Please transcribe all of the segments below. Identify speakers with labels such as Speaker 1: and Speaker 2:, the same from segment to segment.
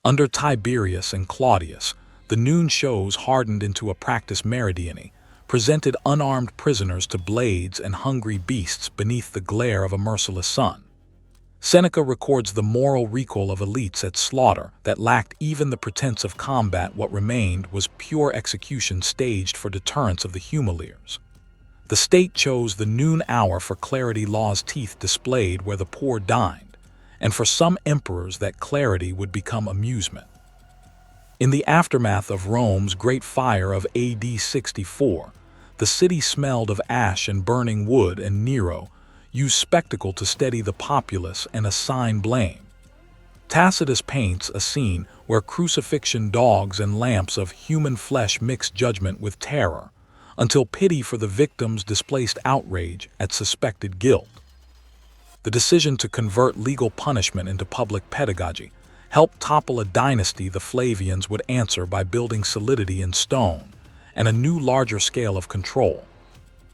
Speaker 1: Under Tiberius and Claudius, the noon shows hardened into a practice meridiani, presented unarmed prisoners to blades and hungry beasts beneath the glare of a merciless sun. Seneca records the moral recoil of elites at slaughter that lacked even the pretense of combat. What remained was pure execution staged for deterrence of the humiliars. The state chose the noon hour for clarity, law's teeth displayed where the poor dined, and for some emperors that clarity would become amusement. In the aftermath of Rome's Great Fire of AD 64, the city smelled of ash and burning wood, and Nero used spectacle to steady the populace and assign blame. Tacitus paints a scene where crucifixion dogs and lamps of human flesh mixed judgment with terror, until pity for the victims displaced outrage at suspected guilt. The decision to convert legal punishment into public pedagogy helped topple a dynasty. The Flavians would answer by building solidity in stone and a new larger scale of control.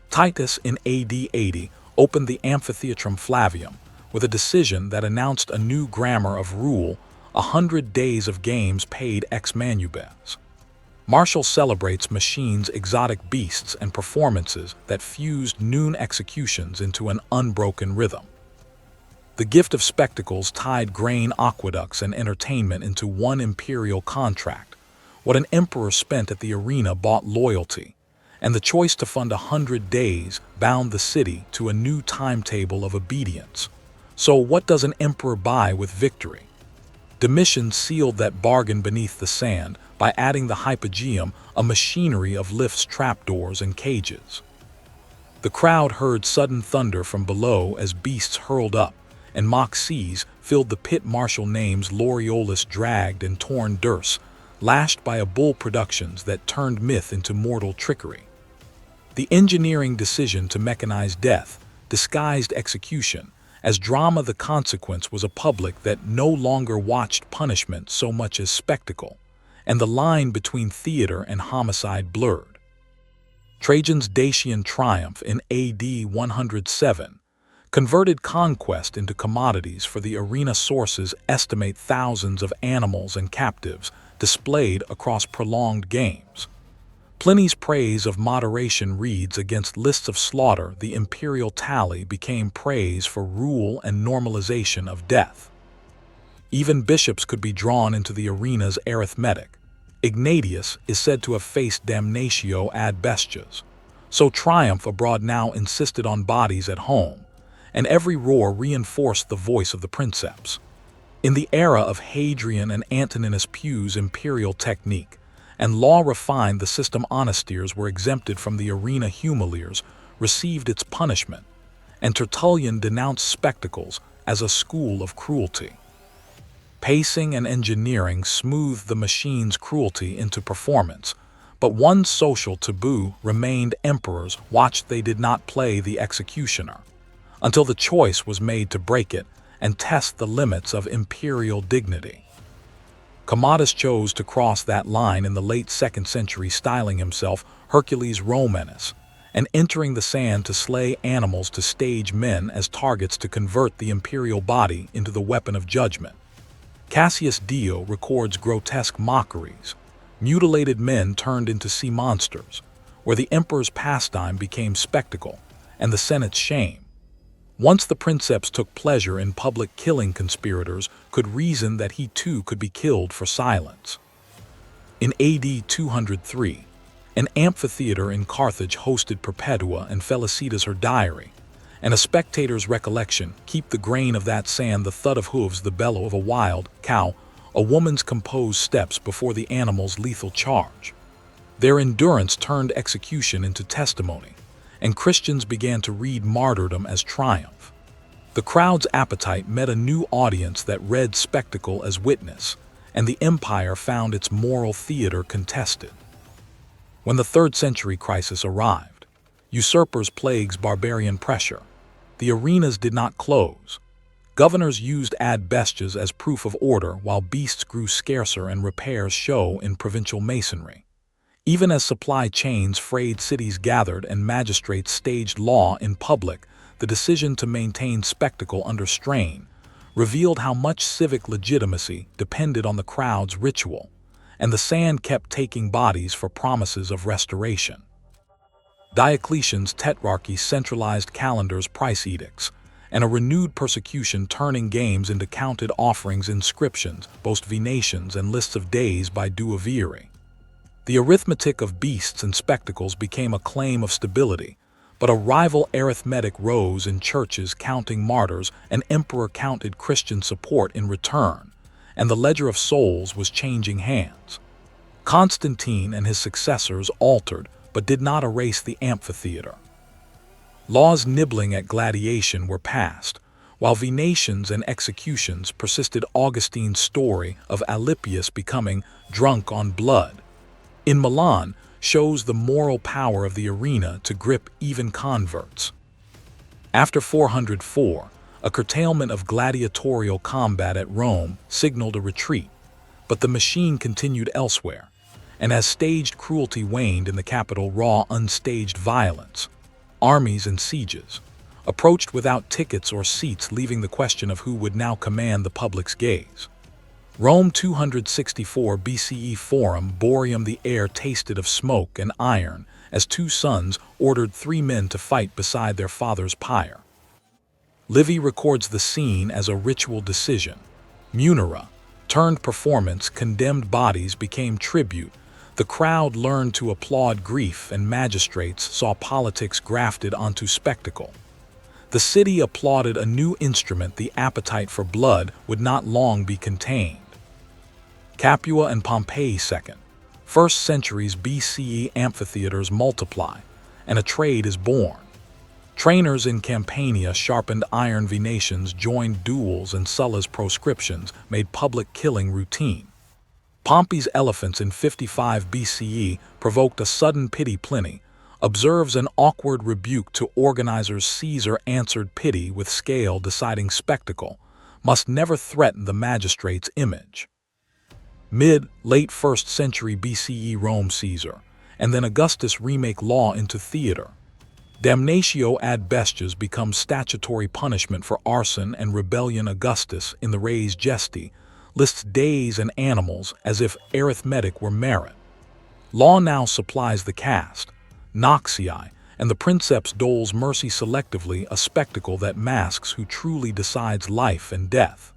Speaker 1: Titus in AD 80 opened the Amphitheatrum Flavium with a decision that announced a new grammar of rule: 100 days of games paid ex manubes. Martial celebrates machines, exotic beasts, and performances that fused noon executions into an unbroken rhythm. The gift of spectacles tied grain, aqueducts, and entertainment into one imperial contract. What an emperor spent at the arena bought loyalty, and the choice to fund 100 days bound the city to a new timetable of obedience. So what does an emperor buy with victory? Domitian sealed that bargain beneath the sand by adding the hypogeum, a machinery of lifts, trapdoors, and cages. The crowd heard sudden thunder from below as beasts hurled up, and mock seas filled the pit. Martial names: Laureolus dragged and torn Dirce, lashed by a bull, productions that turned myth into mortal trickery. The engineering decision to mechanize death disguised execution as drama. The consequence was a public that no longer watched punishment so much as spectacle, and the line between theater and homicide blurred. Trajan's Dacian triumph in AD 107 converted conquest into commodities for the arena. Sources estimate thousands of animals and captives displayed across prolonged games. Pliny's praise of moderation reads against lists of slaughter. The imperial tally became praise for rule and normalization of death. Even bishops could be drawn into the arena's arithmetic. Ignatius is said to have faced damnatio ad bestias. So triumph abroad now insisted on bodies at home, and every roar reinforced the voice of the princeps. In the era of Hadrian and Antoninus Pius, imperial technique and law refined the system. Honestiers were exempted from the arena. Humiliars received its punishment, and Tertullian denounced spectacles as a school of cruelty. Pacing and engineering smoothed the machine's cruelty into performance, but one social taboo remained: emperors watched, they did not play the executioner, until the choice was made to break it and test the limits of imperial dignity. Commodus chose to cross that line in the late 2nd century, styling himself Hercules Romanus, and entering the sand to slay animals, to stage men as targets, to convert the imperial body into the weapon of judgment. Cassius Dio records grotesque mockeries: mutilated men turned into sea monsters, where the emperor's pastime became spectacle and the Senate's shame. Once the princeps took pleasure in public killing, conspirators could reason that he too could be killed for silence. In AD 203, an amphitheater in Carthage hosted Perpetua and Felicitas, her diary, and a spectator's recollection: keep the grain of that sand, the thud of hooves, the bellow of a wild cow, a woman's composed steps before the animal's lethal charge. Their endurance turned execution into testimony, and Christians began to read martyrdom as triumph. The crowd's appetite met a new audience that read spectacle as witness, and the empire found its moral theater contested. When the 3rd century crisis arrived, usurpers plagues barbarian pressure. The arenas did not close. Governors used ad bestias as proof of order, while beasts grew scarcer and repairs show in provincial masonry. Even as supply chains frayed, cities gathered and magistrates staged law in public. The decision to maintain spectacle under strain revealed how much civic legitimacy depended on the crowd's ritual, and the sand kept taking bodies for promises of restoration. Diocletian's tetrarchy centralized calendars, price edicts, and a renewed persecution, turning games into counted offerings, inscriptions, boast venations, and lists of days by duoviri. The arithmetic of beasts and spectacles became a claim of stability, but a rival arithmetic rose in churches counting martyrs, and emperor counted Christian support in return, and the ledger of souls was changing hands. Constantine and his successors altered, but did not erase the amphitheater. Laws nibbling at gladiation were passed, while venations and executions persisted. Augustine's story of Alypius becoming drunk on blood in Milan shows the moral power of the arena to grip even converts. After 404, a curtailment of gladiatorial combat at Rome signaled a retreat, but the machine continued elsewhere, and as staged cruelty waned in the capital, raw, unstaged violence, armies and sieges, approached without tickets or seats, leaving the question of who would now command the public's gaze. Rome 264 BCE Forum Boreum. The air tasted of smoke and iron as two sons ordered three men to fight beside their father's pyre. Livy records the scene as a ritual decision. Munera turned performance, condemned bodies became tribute. The crowd learned to applaud grief, and magistrates saw politics grafted onto spectacle. The city applauded a new instrument. The appetite for blood would not long be contained. Capua and Pompeii. 1st centuries BCE amphitheaters multiply, and a trade is born. Trainers in Campania sharpened iron venations, joined duels, and Sulla's proscriptions made public killing routine. Pompey's elephants in 55 BCE provoked a sudden pity. Pliny observes an awkward rebuke to organizers. Caesar answered pity with scale, deciding spectacle must never threaten the magistrate's image. Late 1st century BCE Rome. Caesar and then Augustus remake law into theater. Damnatio ad bestias becomes statutory punishment for arson and rebellion. Augustus, in the Res Gesti, lists days and animals as if arithmetic were merit. Law now supplies the caste, noxii, and the princeps doles mercy selectively, a spectacle that masks who truly decides life and death.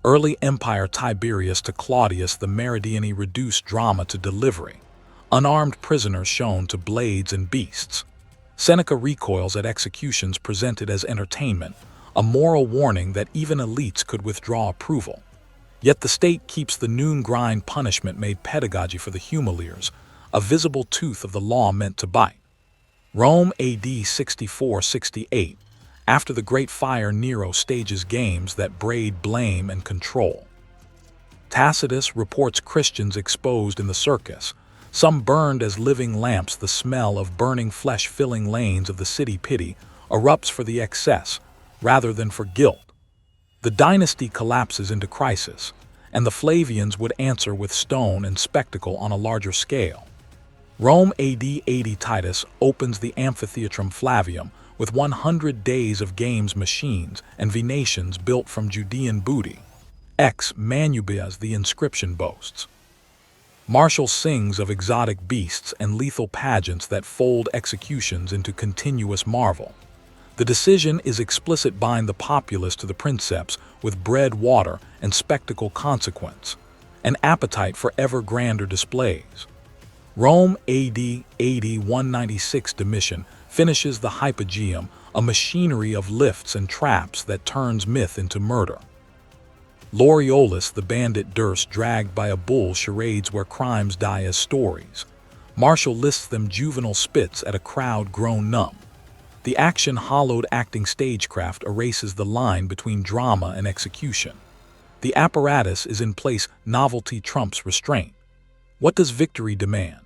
Speaker 1: Early empire. Tiberius to Claudius. The meridiani reduced drama to delivery. Unarmed prisoners shown to blades and beasts. Seneca recoils at executions presented as entertainment, a moral warning that even elites could withdraw approval. Yet the state keeps the noon grind. Punishment made pedagogy for the humiliers, a visible tooth of the law meant to bite. Rome AD 64-68. After the Great Fire, Nero stages games that braid blame and control. Tacitus reports Christians exposed in the circus, some burned as living lamps. The smell of burning flesh filling lanes of the city. Pity erupts for the excess rather than for guilt. The dynasty collapses into crisis, and the Flavians would answer with stone and spectacle on a larger scale. Rome AD 80. Titus opens the Amphitheatrum Flavium with 100 days of games, machines, and venations built from Judean booty. Ex manubias. The inscription boasts. Martial sings of exotic beasts and lethal pageants that fold executions into continuous marvel. The decision is explicit: bind the populace to the princeps with bread, water, and spectacle consequence, an appetite for ever grander displays. Rome AD 80-196. Domitian finishes the hypogeum, a machinery of lifts and traps that turns myth into murder. Laureolus, the bandit Durst, dragged by a bull. Charades where crimes die as stories. Martial lists them juvenile spits at a crowd grown numb. The action hollowed acting stagecraft erases the line between drama and execution. The apparatus is in place, novelty trumps restraint. What does victory demand?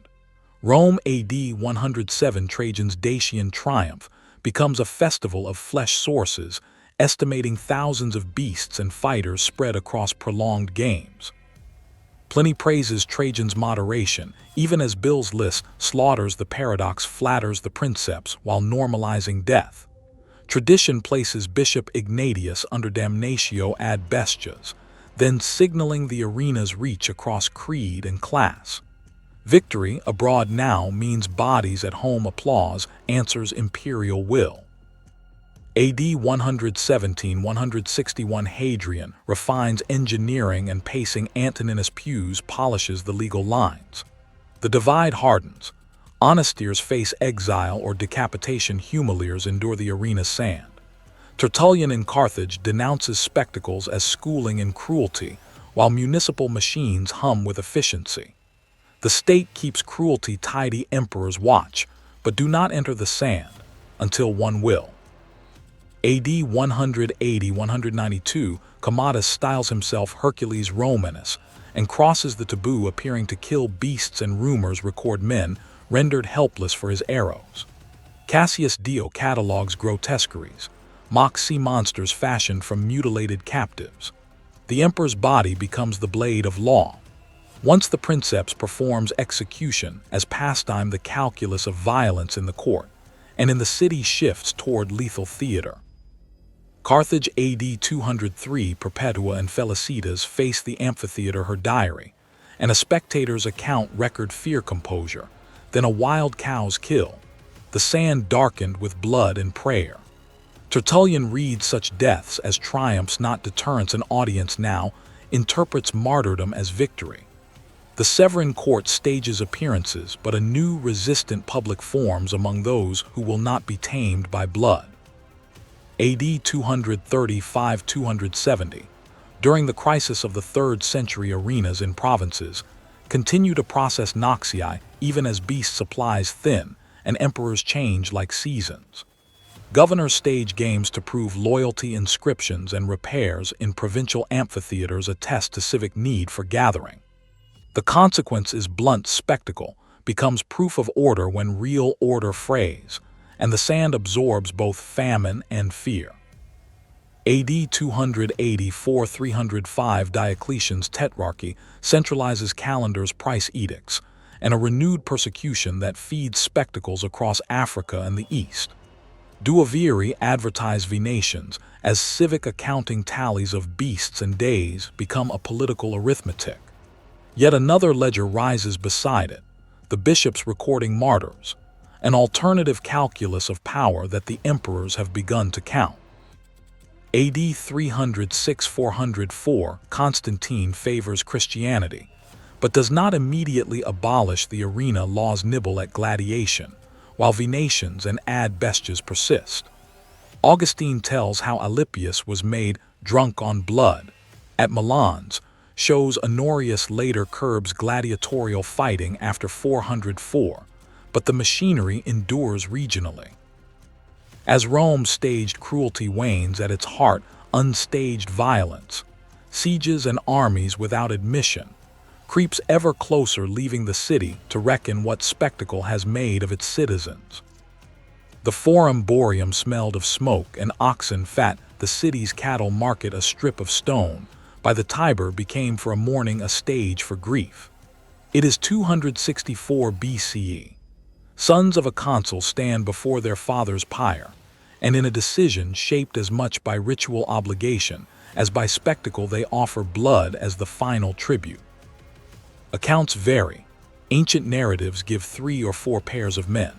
Speaker 1: Rome AD 107. Trajan's Dacian triumph becomes a festival of flesh sources, estimating thousands of beasts and fighters spread across prolonged games. Pliny praises Trajan's moderation, even as Bill's list slaughters the paradox, flatters the princeps while normalizing death. Tradition places Bishop Ignatius under damnatio ad bestias, then signaling the arena's reach across creed and class. Victory abroad now means bodies at home applause answers imperial will. AD 117-161 Hadrian refines engineering and pacing. Antoninus Pius polishes the legal lines. The divide hardens. Honestiers face exile or decapitation. Humiliers endure the arena's sand. Tertullian in Carthage denounces spectacles as schooling in cruelty, while municipal machines hum with efficiency. The state keeps cruelty tidy. Emperors watch, but do not enter the sand until one will. AD 180-192, Commodus styles himself Hercules Romanus and crosses the taboo, appearing to kill beasts, and rumors record men rendered helpless for his arrows. Cassius Dio catalogues grotesqueries, mock sea monsters fashioned from mutilated captives. The emperor's body becomes the blade of law. Once the princeps performs execution as pastime, the calculus of violence in the court, and in the city shifts toward lethal theater. Carthage AD 203, Perpetua and Felicitas face the amphitheater. Her diary and a spectator's account record fear composure, then a wild cow's kill, the sand darkened with blood and prayer. Tertullian reads such deaths as triumphs, not deterrents. An audience now interprets martyrdom as victory. The Severan court stages appearances, but a new resistant public forms among those who will not be tamed by blood. AD 235-270, during the crisis of the 3rd century, arenas in provinces continue to process noxiae even as beast supplies thin and emperors change like seasons. Governors stage games to prove loyalty. Inscriptions and repairs in provincial amphitheaters attest to civic need for gathering. The consequence is blunt. Spectacle becomes proof of order when real order frays, and the sand absorbs both famine and fear. AD 284-305, Diocletian's tetrarchy centralizes calendars, price edicts, and a renewed persecution that feeds spectacles across Africa and the East. Duoviri advertise venations as civic accounting. Tallies of beasts and days become a political arithmetic. Yet another ledger rises beside it, the bishops recording martyrs, an alternative calculus of power that the emperors have begun to count. AD 306-404, Constantine favors Christianity, but does not immediately abolish the arena. Laws nibble at gladiation, while venations and ad bestias persist. Augustine tells how Alypius was made drunk on blood at Milan's, shows Honorius later curbs gladiatorial fighting after 404, but the machinery endures regionally. As Rome's staged cruelty wanes, at its heart unstaged violence, sieges and armies without admission, creeps ever closer, leaving the city to reckon what spectacle has made of its citizens. The Forum Boreum smelled of smoke and oxen fat. The city's cattle market, a strip of stone by the Tiber, became for a morning a stage for grief. It is 264 BCE. Sons of a consul stand before their father's pyre, and in a decision shaped as much by ritual obligation as by spectacle, they offer blood as the final tribute. Accounts vary. Ancient narratives give 3 or 4 pairs of men,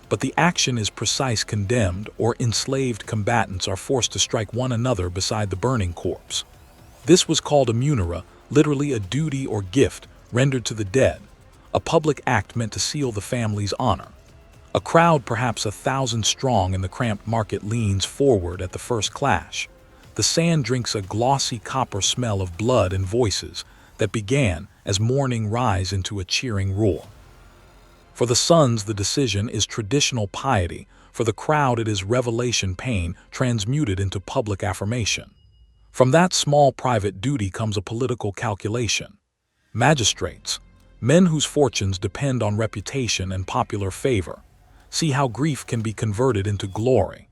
Speaker 1: but the action is precise. Condemned or enslaved combatants are forced to strike one another beside the burning corpse. This was called a munera, literally a duty or gift rendered to the dead, a public act meant to seal the family's honor. A crowd, perhaps 1,000 strong in the cramped market, leans forward at the first clash. The sand drinks a glossy copper smell of blood and voices that began as mourning rise into a cheering roar. For the sons, the decision is traditional piety. For the crowd, it is revelation, pain transmuted into public affirmation. From that small private duty comes a political calculation. Magistrates, men whose fortunes depend on reputation and popular favor, see how grief can be converted into glory.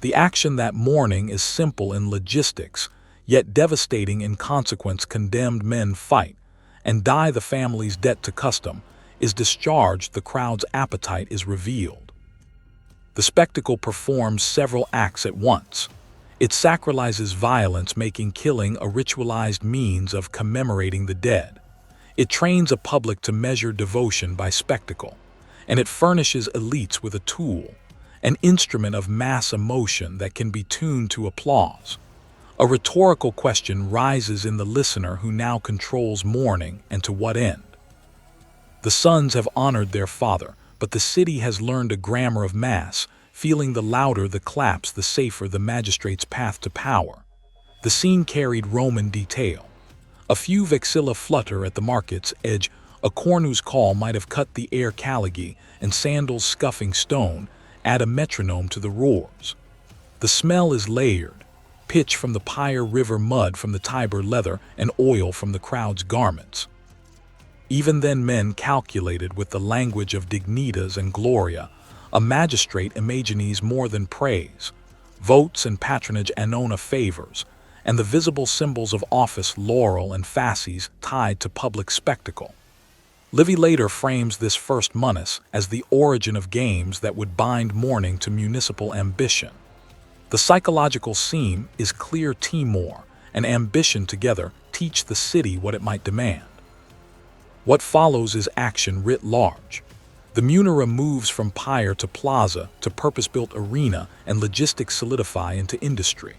Speaker 1: The action that morning is simple in logistics, yet devastating in consequence. Condemned men fight and die. The family's debt to custom is discharged. The crowd's appetite is revealed. The spectacle performs several acts at once. It sacralizes violence, making killing a ritualized means of commemorating the dead. It trains a public to measure devotion by spectacle, and it furnishes elites with a tool, an instrument of mass emotion that can be tuned to applause. A rhetorical question rises in the listener who now controls mourning, and to what end? The sons have honored their father, but the city has learned a grammar of mass, feeling the louder the claps, the safer the magistrate's path to power. The scene carried Roman detail. A few vexilla flutter at the market's edge, a cornu's call might have cut the air caligy, and sandals scuffing stone add a metronome to the roars. The smell is layered: pitch from the Pyre River, mud from the Tiber leather, and oil from the crowd's garments. Even then men calculated with the language of dignitas and gloria. A magistrate imagines more than praise, votes and patronage, annona favors, and the visible symbols of office, laurel and fasces tied to public spectacle. Livy later frames this first munus as the origin of games that would bind mourning to municipal ambition. The psychological seam is clear: timor and ambition together teach the city what it might demand. What follows is action writ large. The munera moves from pyre to plaza to purpose-built arena, and logistics solidify into industry.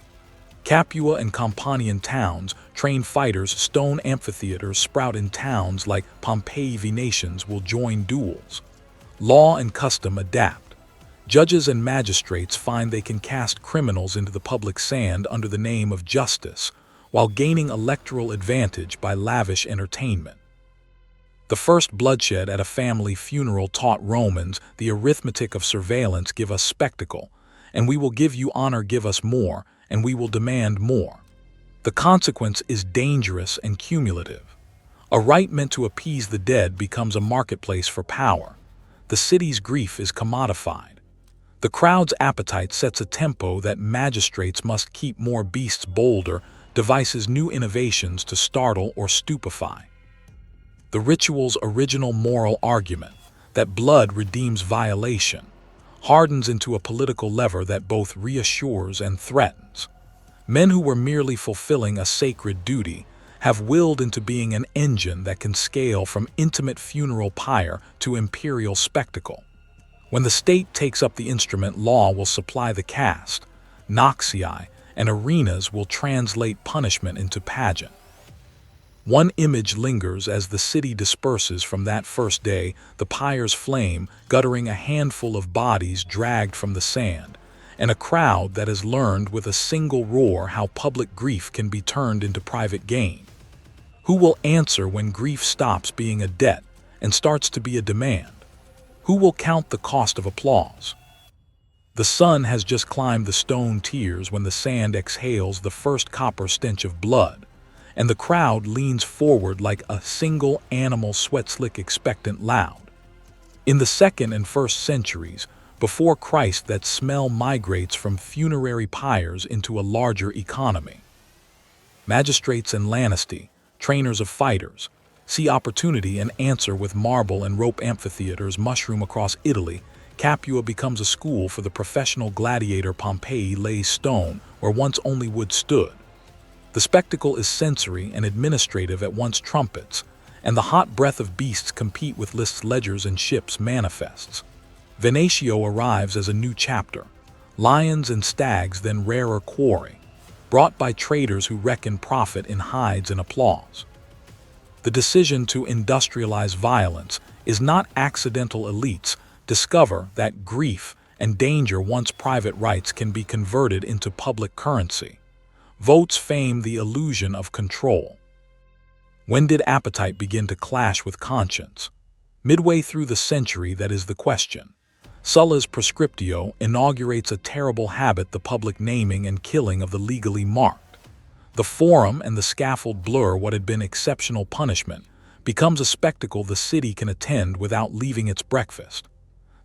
Speaker 1: Capua and Campanian towns train fighters, stone amphitheaters sprout in towns like Pompeii. Nations will join duels. Law and custom adapt. Judges and magistrates find they can cast criminals into the public sand under the name of justice, while gaining electoral advantage by lavish entertainment. The first bloodshed at a family funeral taught Romans the arithmetic of surveillance: give us spectacle, and we will give you honor; give us more, and we will demand more. The consequence is dangerous and cumulative. A rite meant to appease the dead becomes a marketplace for power. The city's grief is commodified. The crowd's appetite sets a tempo that magistrates must keep: more beasts bolder, devices new innovations to startle or stupefy. The ritual's original moral argument, that blood redeems violation, hardens into a political lever that both reassures and threatens. Men who were merely fulfilling a sacred duty have willed into being an engine that can scale from intimate funeral pyre to imperial spectacle. When the state takes up the instrument, law will supply the cast, noxii, and arenas will translate punishment into pageant. One image lingers as the city disperses from that first day: the pyre's flame guttering a handful of bodies dragged from the sand, and a crowd that has learned with a single roar how public grief can be turned into private gain. Who will answer when grief stops being a debt and starts to be a demand? Who will count the cost of applause? The sun has just climbed the stone tiers when the sand exhales the first copper stench of blood, and the crowd leans forward like a single animal, sweat-slick, expectant, loud. In the 2nd and 1st centuries, before Christ, that smell migrates from funerary pyres into a larger economy. Magistrates and Lanisti, trainers of fighters, see opportunity and answer with marble and rope amphitheaters mushroom across Italy. Capua becomes a school for the professional gladiator. Pompeii lays stone where once only wood stood. The spectacle is sensory and administrative at once. Trumpets and the hot breath of beasts compete with lists, ledgers, and ships. Manifests. Venatio arrives as a new chapter. Lions and stags, then rarer quarry, brought by traders who reckon profit in hides and applause. The decision to industrialize violence is not accidental. Elites discover that grief and danger, once private rights, can be converted into public currency. Votes fame the illusion of control. When did appetite begin to clash with conscience? Midway through the century, that is the question. Sulla's Prescriptio inaugurates a terrible habit: the public naming and killing of the legally marked. The forum and the scaffold blur what had been exceptional punishment, becomes a spectacle the city can attend without leaving its breakfast.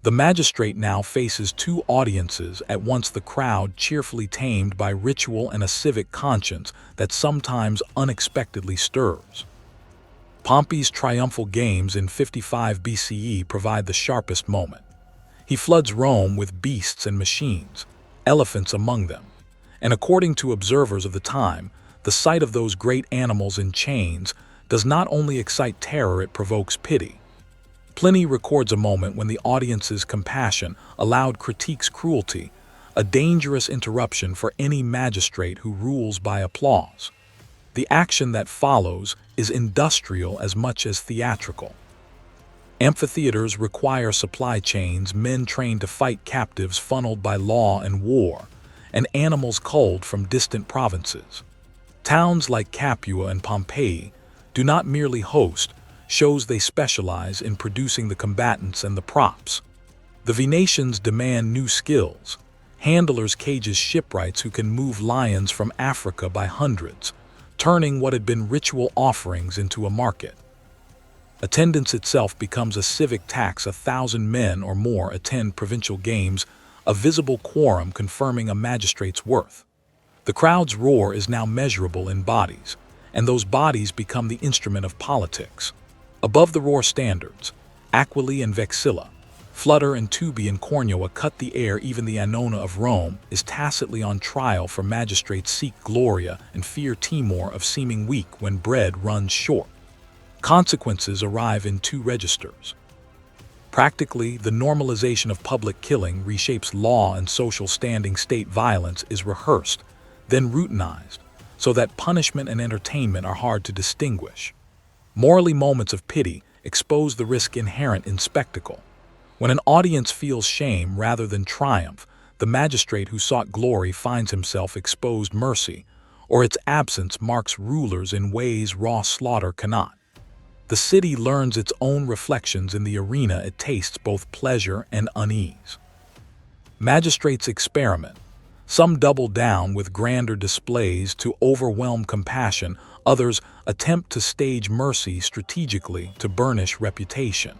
Speaker 1: The magistrate now faces two audiences at once: the crowd, cheerfully tamed by ritual, and a civic conscience that sometimes unexpectedly stirs. Pompey's triumphal games in 55 BCE provide the sharpest moment. He floods Rome with beasts and machines, elephants among them. And according to observers of the time, the sight of those great animals in chains does not only excite terror, it provokes pity. Pliny records a moment when the audience's compassion allowed critique's cruelty, a dangerous interruption for any magistrate who rules by applause. The action that follows is industrial as much as theatrical. Amphitheaters require supply chains, men trained to fight captives funneled by law and war, and animals culled from distant provinces. Towns like Capua and Pompeii do not merely host shows, they specialize in producing the combatants and the props. The Venetians demand new skills. Handlers cages shipwrights who can move lions from Africa by hundreds, turning what had been ritual offerings into a market. Attendance itself becomes a civic tax. 1,000 men or more attend provincial games, a visible quorum confirming a magistrate's worth. The crowd's roar is now measurable in bodies, and those bodies become the instrument of politics. Above the roar standards, Aquila and Vexilla, Flutter and Tubi and Cornua cut the air. Even the Annona of Rome is tacitly on trial, for magistrates seek Gloria and fear Timor of seeming weak when bread runs short. Consequences arrive in two registers. Practically, the normalization of public killing reshapes law and social standing. State violence is rehearsed, then routinized, so that punishment and entertainment are hard to distinguish. Morally, moments of pity expose the risk inherent in spectacle. When an audience feels shame rather than triumph, the magistrate who sought glory finds himself exposed. Mercy, or its absence, marks rulers in ways raw slaughter cannot. The city learns its own reflections in the arena. It tastes both pleasure and unease. Magistrates experiment. Some double down with grander displays to overwhelm compassion. Others attempt to stage mercy strategically to burnish reputation.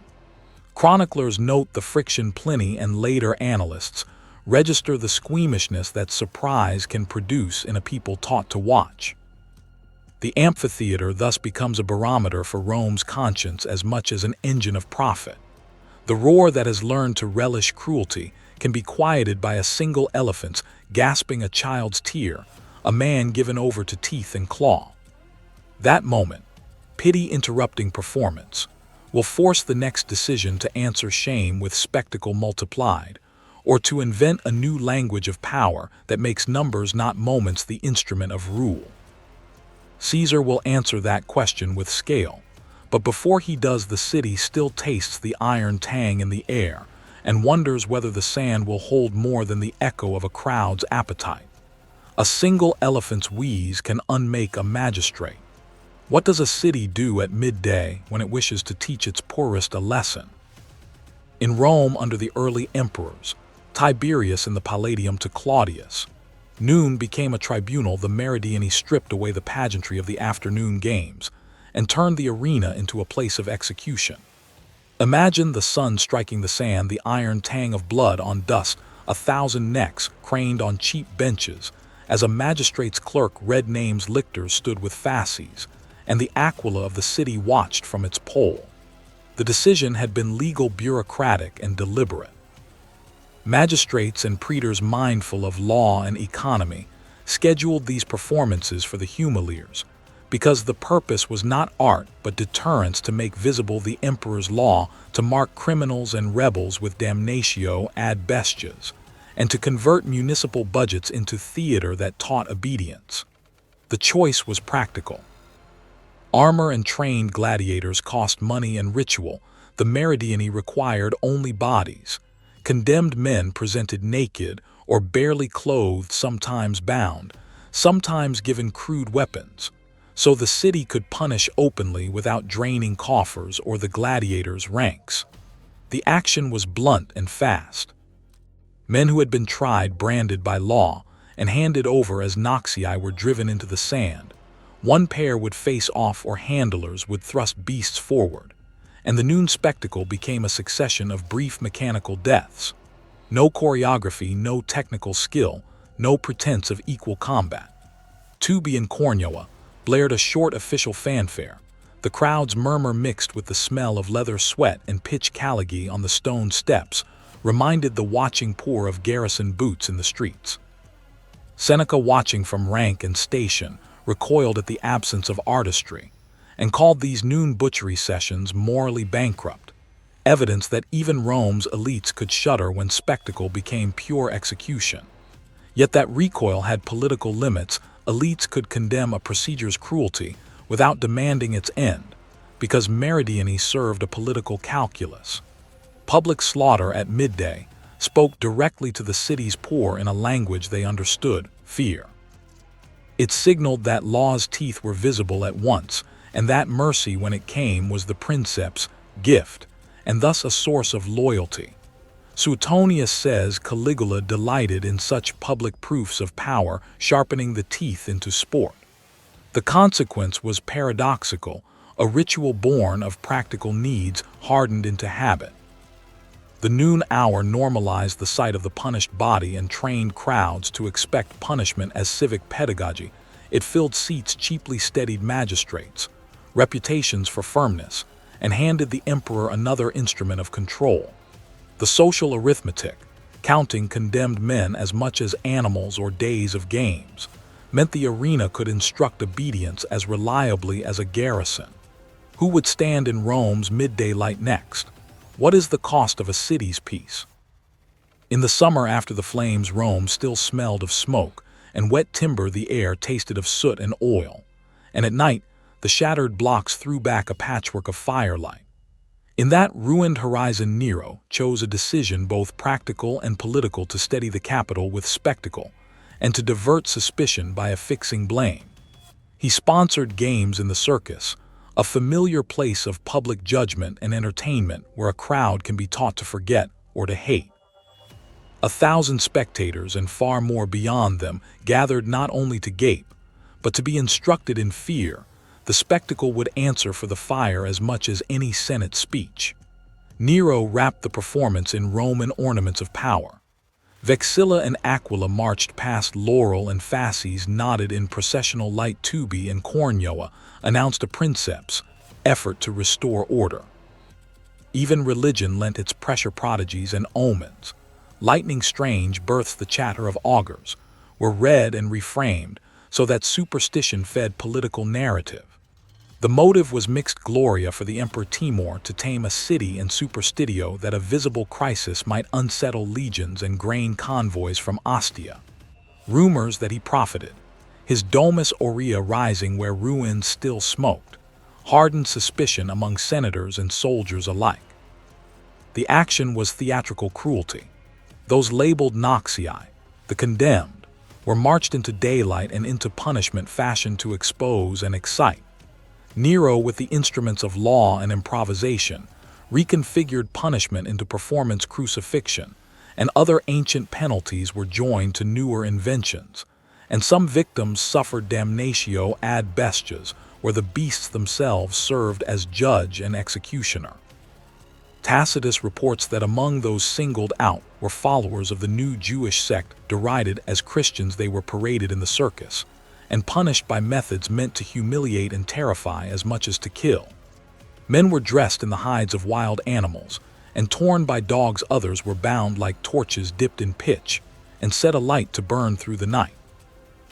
Speaker 1: Chroniclers note the friction. Pliny and later annalists register the squeamishness that surprise can produce in a people taught to watch. The amphitheater thus becomes a barometer for Rome's conscience as much as an engine of profit. The roar that has learned to relish cruelty can be quieted by a single elephant gasping a child's tear, a man given over to teeth and claw. That moment, pity interrupting performance, will force the next decision to answer shame with spectacle multiplied, or to invent a new language of power that makes numbers, not moments, the instrument of rule. Caesar will answer that question with scale, but before he does, the city still tastes the iron tang in the air and wonders whether the sand will hold more than the echo of a crowd's appetite. A single elephant's wheeze can unmake a magistrate. What does a city do at midday when it wishes to teach its poorest a lesson? In Rome under the early emperors, Tiberius in the Palladium to Claudius, noon became a tribunal. The Meridiani stripped away the pageantry of the afternoon games and turned the arena into a place of execution. Imagine the sun striking the sand, the iron tang of blood on dust, 1,000 necks craned on cheap benches, as a magistrate's clerk read names. Lictors stood with fasces, and the Aquila of the city watched from its pole. The decision had been legal, bureaucratic, and deliberate. Magistrates and praetors, mindful of law and economy, scheduled these performances for the humiliars, because the purpose was not art but deterrence, to make visible the emperor's law, to mark criminals and rebels with damnatio ad bestias, and to convert municipal budgets into theater that taught obedience. The choice was practical. Armor and trained gladiators cost money and ritual. The Meridiani required only bodies. Condemned men presented naked or barely clothed, sometimes bound, sometimes given crude weapons, so the city could punish openly without draining coffers or the gladiators' ranks. The action was blunt and fast. Men who had been tried, branded by law, and handed over as noxii were driven into the sand. One pair would face off, or handlers would thrust beasts forward, and the noon spectacle became a succession of brief mechanical deaths. No choreography, no technical skill, no pretense of equal combat. Tubi and Cornua blared a short official fanfare. The crowd's murmur mixed with the smell of leather, sweat, and pitch caligae on the stone steps, reminded the watching poor of garrison boots in the streets. Seneca, watching from rank and station, recoiled at the absence of artistry, and called these noon butchery sessions morally bankrupt, evidence that even Rome's elites could shudder when spectacle became pure execution. Yet that recoil had political limits. Elites could condemn a procedure's cruelty without demanding its end, because meridiany served a political calculus. Public slaughter at midday spoke directly to the city's poor in a language they understood: fear. It signaled that law's teeth were visible at once, and that mercy, when it came, was the princeps' gift, and thus a source of loyalty. Suetonius says Caligula delighted in such public proofs of power, sharpening the teeth into sport. The consequence was paradoxical: a ritual born of practical needs hardened into habit. The noon hour normalized the sight of the punished body and trained crowds to expect punishment as civic pedagogy. It filled seats, cheaply steadied magistrates, reputations for firmness, and handed the emperor another instrument of control. The social arithmetic, counting condemned men as much as animals or days of games, meant the arena could instruct obedience as reliably as a garrison. Who would stand in Rome's midday light next? What is the cost of a city's peace? In the summer after the flames, Rome still smelled of smoke, and wet timber the air tasted of soot and oil, and at night the shattered blocks threw back a patchwork of firelight. In that ruined horizon, Nero chose a decision both practical and political: to steady the capital with spectacle, and to divert suspicion by affixing blame. He sponsored games in the circus, a familiar place of public judgment and entertainment where a crowd can be taught to forget or to hate. 1,000 spectators and far more beyond them gathered not only to gape, but to be instructed in fear. The spectacle would answer for the fire as much as any Senate speech. Nero wrapped the performance in Roman ornaments of power. Vexilla and Aquila marched past, laurel and fasces nodded in processional light. Tubi and Cornua announced a princeps' effort to restore order. Even religion lent its pressure: prodigies and omens, lightning strange births, the chatter of augurs, were read and reframed so that superstition fed political narrative. The motive was mixed: gloria for the Emperor Timur to tame a city, and superstitio that a visible crisis might unsettle legions and grain convoys from Ostia. Rumors that he profited, his domus aurea rising where ruins still smoked, hardened suspicion among senators and soldiers alike. The action was theatrical cruelty. Those labeled noxii, the condemned, were marched into daylight and into punishment fashioned to expose and excite. Nero, with the instruments of law and improvisation, reconfigured punishment into performance: crucifixion, and other ancient penalties were joined to newer inventions, and some victims suffered damnatio ad bestias, where the beasts themselves served as judge and executioner. Tacitus reports that among those singled out were followers of the new Jewish sect. Derided as Christians, they were paraded in the circus, and punished by methods meant to humiliate and terrify as much as to kill. Men were dressed in the hides of wild animals, and torn by dogs. Others were bound like torches dipped in pitch, and set alight to burn through the night.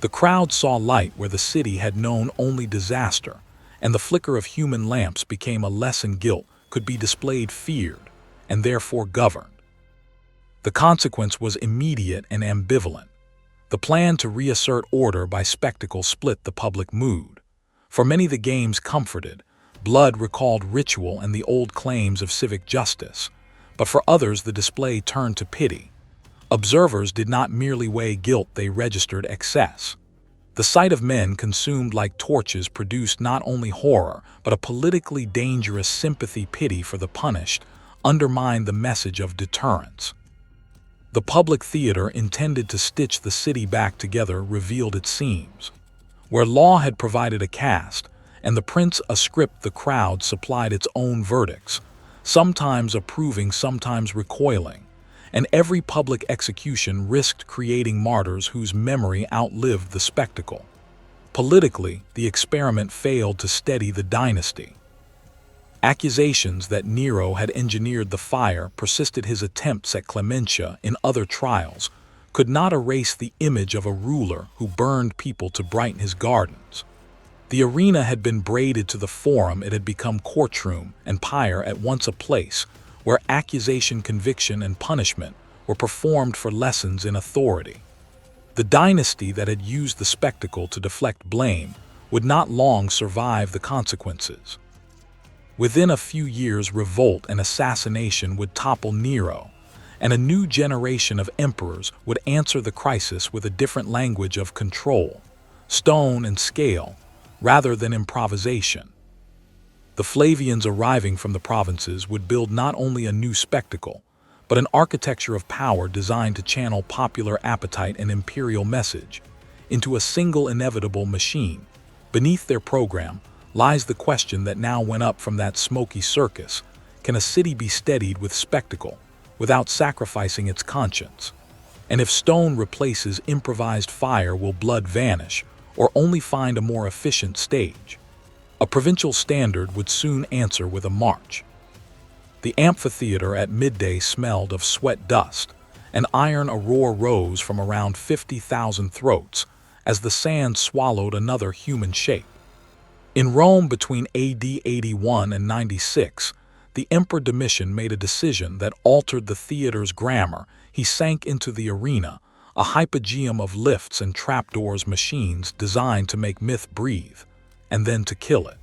Speaker 1: The crowd saw light where the city had known only disaster, and the flicker of human lamps became a lesson: guilt could be displayed, feared, and therefore governed. The consequence was immediate and ambivalent. The plan to reassert order by spectacle split the public mood. For many the games comforted, blood recalled ritual and the old claims of civic justice, but for others the display turned to pity. Observers did not merely weigh guilt, they registered excess. The sight of men consumed like torches produced not only horror, but a politically dangerous sympathy. Pity for the punished undermined the message of deterrence. The public theater, intended to stitch the city back together, revealed its seams. Where law had provided a cast, and the prince a script, the crowd supplied its own verdicts, sometimes approving, sometimes recoiling, and every public execution risked creating martyrs whose memory outlived the spectacle. Politically, the experiment failed to steady the dynasty. Accusations that Nero had engineered the fire persisted. His attempts at clementia in other trials could not erase the image of a ruler who burned people to brighten his gardens. The arena had been braided to the forum. It had become courtroom and pyre at once, a place where accusation, conviction, and punishment were performed for lessons in authority. The dynasty that had used the spectacle to deflect blame would not long survive the consequences. Within a few years, revolt and assassination would topple Nero, and a new generation of emperors would answer the crisis with a different language of control, stone and scale, rather than improvisation. The Flavians arriving from the provinces would build not only a new spectacle, but an architecture of power designed to channel popular appetite and imperial message into a single inevitable machine. Beneath their program lies the question that now went up from that smoky circus: can a city be steadied with spectacle without sacrificing its conscience? And if stone replaces improvised fire, will blood vanish, or only find a more efficient stage? A provincial standard would soon answer with a march. The amphitheater at midday smelled of sweat dust, and iron. A roar rose from around 50,000 throats as the sand swallowed another human shape. In Rome between AD 81 and 96, the Emperor Domitian made a decision that altered the theater's grammar. He sank into the arena, a hypogeum of lifts and trapdoors, machines designed to make myth breathe, and then to kill it.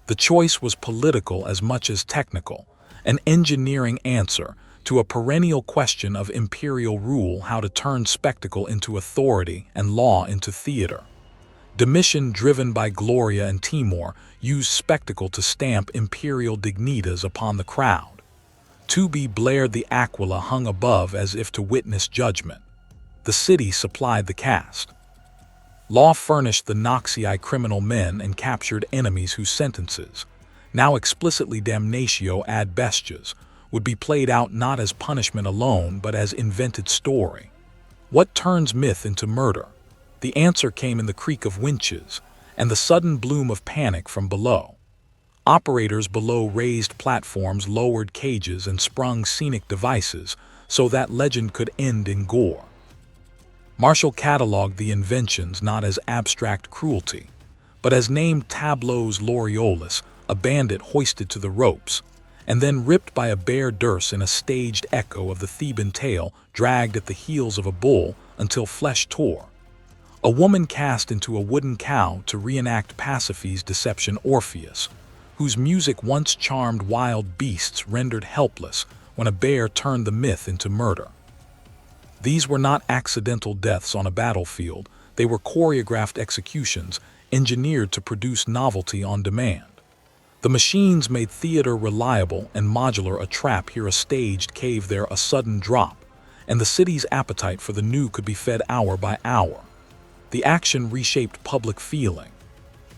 Speaker 1: The choice was political as much as technical, an engineering answer to a perennial question of imperial rule: how to turn spectacle into authority and law into theater. Domitian, driven by Gloria and Timur, used spectacle to stamp imperial dignitas upon the crowd. To be blared, the Aquila hung above as if to witness judgment. The city supplied the cast. Law furnished the noxii, criminal men and captured enemies whose sentences, now explicitly damnatio ad bestias, would be played out not as punishment alone but as invented story. What turns myth into murder? The answer came in the creak of winches and the sudden bloom of panic from below. Operators below raised platforms, lowered cages, and sprung scenic devices so that legend could end in gore. Martial cataloged the inventions not as abstract cruelty, but as named tableaus. Laureolus, a bandit hoisted to the ropes, and then ripped by a bear Dirce in a staged echo of the Theban tale, dragged at the heels of a bull until flesh tore. A woman cast into a wooden cow to reenact Pasiphae's deception. Orpheus, whose music once charmed wild beasts, rendered helpless when a bear turned the myth into murder. These were not accidental deaths on a battlefield. They were choreographed executions engineered to produce novelty on demand. The machines made theater reliable and modular: a trap here, a staged cave there, a sudden drop, and the city's appetite for the new could be fed hour by hour. The action reshaped public feeling.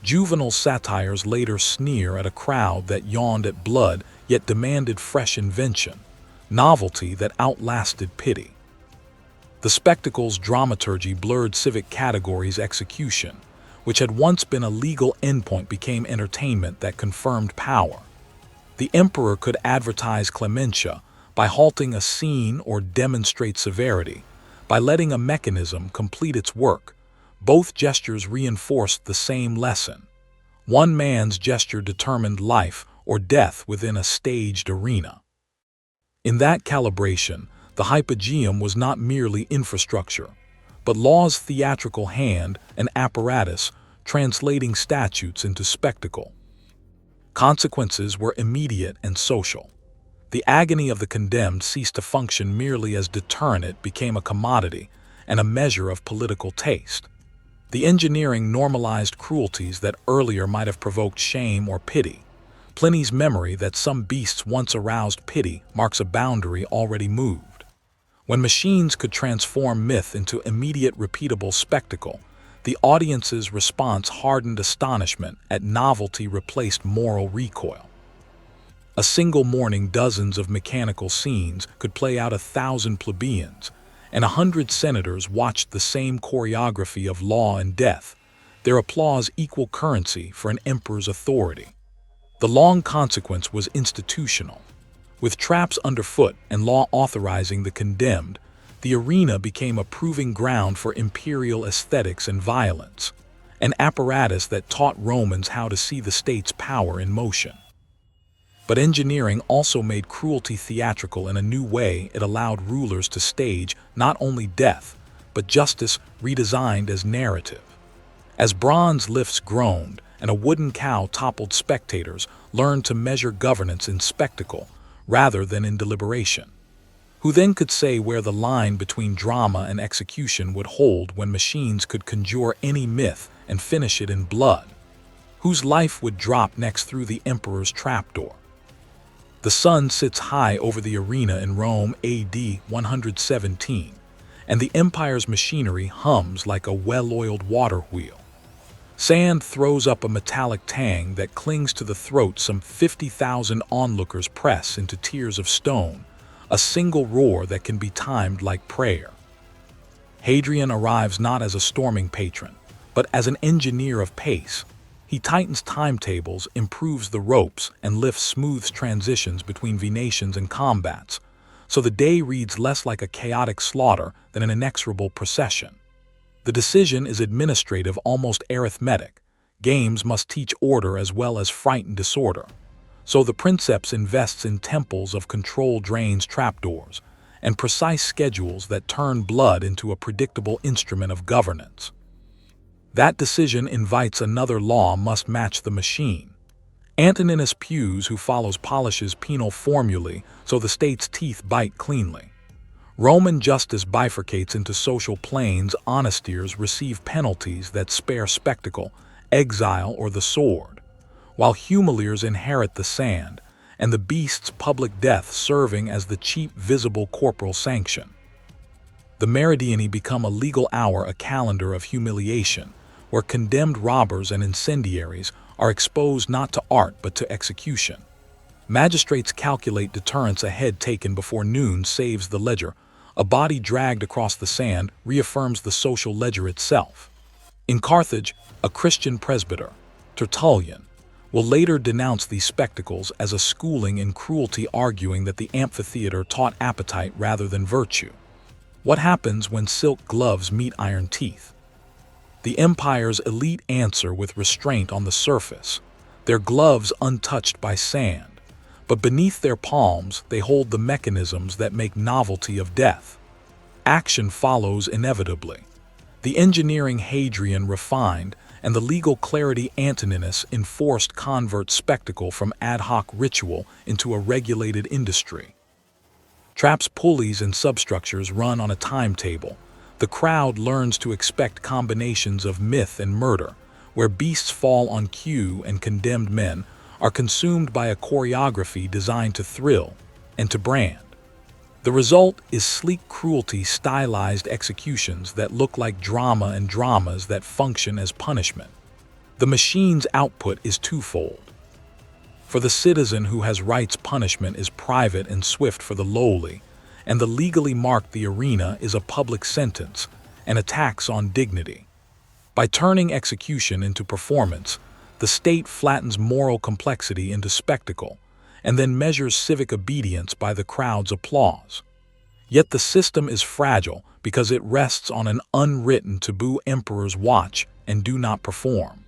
Speaker 1: Juvenile satires later sneer at a crowd that yawned at blood yet demanded fresh invention, novelty that outlasted pity. The spectacle's dramaturgy blurred civic categories. Execution, which had once been a legal endpoint, became entertainment that confirmed power. The emperor could advertise clementia by halting a scene or demonstrate severity by letting a mechanism complete its work. Both gestures reinforced the same lesson. One man's gesture determined life or death within a staged arena. In that calibration, the hypogeum was not merely infrastructure, but law's theatrical hand, an apparatus translating statutes into spectacle. Consequences were immediate and social. The agony of the condemned ceased to function merely as deterrent. It became a commodity and a measure of political taste. The engineering normalized cruelties that earlier might have provoked shame or pity. Pliny's memory that some beasts once aroused pity marks a boundary already moved. When machines could transform myth into immediate, repeatable spectacle, the audience's response hardened astonishment at novelty replaced moral recoil. A single morning, dozens of mechanical scenes could play out 1,000 plebeians, and 100 senators watched the same choreography of law and death, their applause equal currency for an emperor's authority. The long consequence was institutional. With traps underfoot and law authorizing the condemned, the arena became a proving ground for imperial aesthetics and violence, an apparatus that taught Romans how to see the state's power in motion. But engineering also made cruelty theatrical in a new way. It allowed rulers to stage not only death, but justice redesigned as narrative. As bronze lifts groaned and a wooden cow toppled, spectators learned to measure governance in spectacle rather than in deliberation. Who then could say where the line between drama and execution would hold when machines could conjure any myth and finish it in blood? Whose life would drop next through the emperor's trapdoor? The sun sits high over the arena in Rome AD 117, and the empire's machinery hums like a well-oiled water wheel. Sand throws up a metallic tang that clings to the throat. Some 50,000 onlookers press into tears of stone, a single roar that can be timed like prayer. Hadrian arrives not as a storming patron, but as an engineer of pace. He tightens timetables, improves the ropes, and lifts smooth transitions between venations and combats, so the day reads less like a chaotic slaughter than an inexorable procession. The decision is administrative, almost arithmetic. Games must teach order as well as frighten disorder. So the princeps invests in temples of control, drains, trapdoors, and precise schedules that turn blood into a predictable instrument of governance. That decision invites another law must match the machine. Antoninus Pius, who follows, polishes penal formulae so the state's teeth bite cleanly. Roman justice bifurcates into social planes. Honestiers receive penalties that spare spectacle, exile, or the sword, while humiliers inherit the sand, and the beast's public death serving as the cheap, visible corporal sanction. The meridiani become a legal hour, a calendar of humiliation, where condemned robbers and incendiaries are exposed not to art but to execution. Magistrates calculate deterrence. A head taken before noon saves the ledger. A body dragged across the sand reaffirms the social ledger itself. In Carthage, a Christian presbyter, Tertullian, will later denounce these spectacles as a schooling in cruelty, arguing that the amphitheater taught appetite rather than virtue. What happens when silk gloves meet iron teeth? The empire's elite answer with restraint on the surface, their gloves untouched by sand, but beneath their palms they hold the mechanisms that make novelty of death. Action follows inevitably. The engineering Hadrian refined, and the legal clarity Antoninus enforced convert spectacle from ad hoc ritual into a regulated industry. Traps, pulleys, and substructures run on a timetable. The crowd learns to expect combinations of myth and murder, where beasts fall on cue and condemned men are consumed by a choreography designed to thrill and to brand. The result is sleek cruelty, stylized executions that look like drama and dramas that function as punishment. The machine's output is twofold. For the citizen who has rights, punishment is private and swift for the lowly, and the legally marked the arena is a public sentence, and a tax on dignity. By turning execution into performance, the state flattens moral complexity into spectacle, and then measures civic obedience by the crowd's applause. Yet the system is fragile because it rests on an unwritten taboo: emperors watch and do not perform.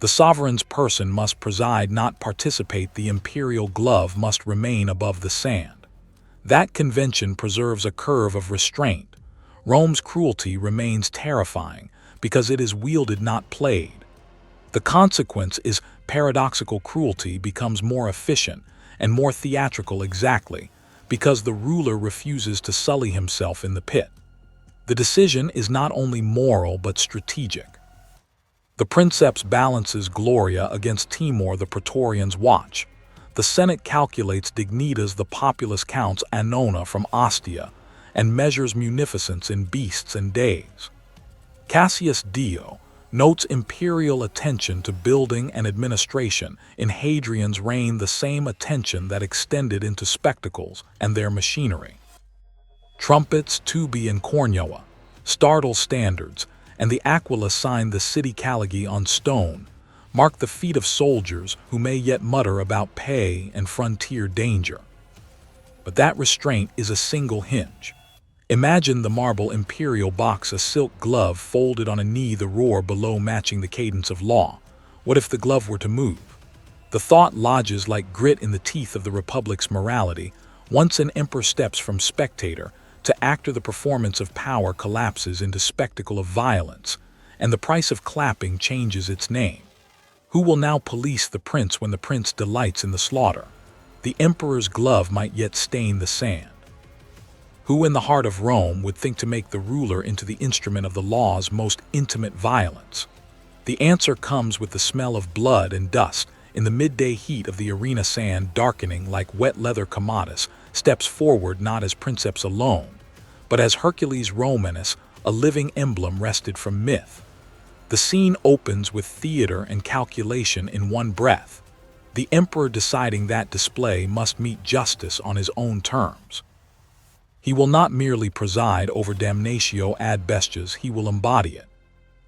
Speaker 1: The sovereign's person must preside, not participate. The imperial glove must remain above the sand. That convention preserves a curve of restraint. Rome's cruelty remains terrifying because it is wielded, not played. The consequence is paradoxical: cruelty becomes more efficient and more theatrical, exactly because the ruler refuses to sully himself in the pit. The decision is not only moral but strategic. The princeps balances Gloria against Timur. The praetorians watch. The Senate calculates dignitas. The populace counts annona from Ostia and measures munificence in beasts and days. Cassius Dio notes imperial attention to building and administration. In Hadrian's reign, the same attention that extended into spectacles and their machinery. Trumpets, tubi, and cornua startle standards, and the Aquila signed the city caligy on stone, mark the feet of soldiers who may yet mutter about pay and frontier danger. But that restraint is a single hinge. Imagine the marble imperial box, a silk glove folded on a knee, the roar below matching the cadence of law. What if the glove were to move? The thought lodges like grit in the teeth of the Republic's morality. Once an emperor steps from spectator to actor, the performance of power collapses into spectacle of violence, and the price of clapping changes its name. Who will now police the prince when the prince delights in the slaughter? The emperor's glove might yet stain the sand. Who in the heart of Rome would think to make the ruler into the instrument of the law's most intimate violence? The answer comes with the smell of blood and dust. In the midday heat of the arena, sand darkening like wet leather, Commodus steps forward not as princeps alone, but as Hercules Romanus, a living emblem wrested from myth. The scene opens with theater and calculation in one breath, the emperor deciding that display must meet justice on his own terms. He will not merely preside over damnatio ad bestias, he will embody it.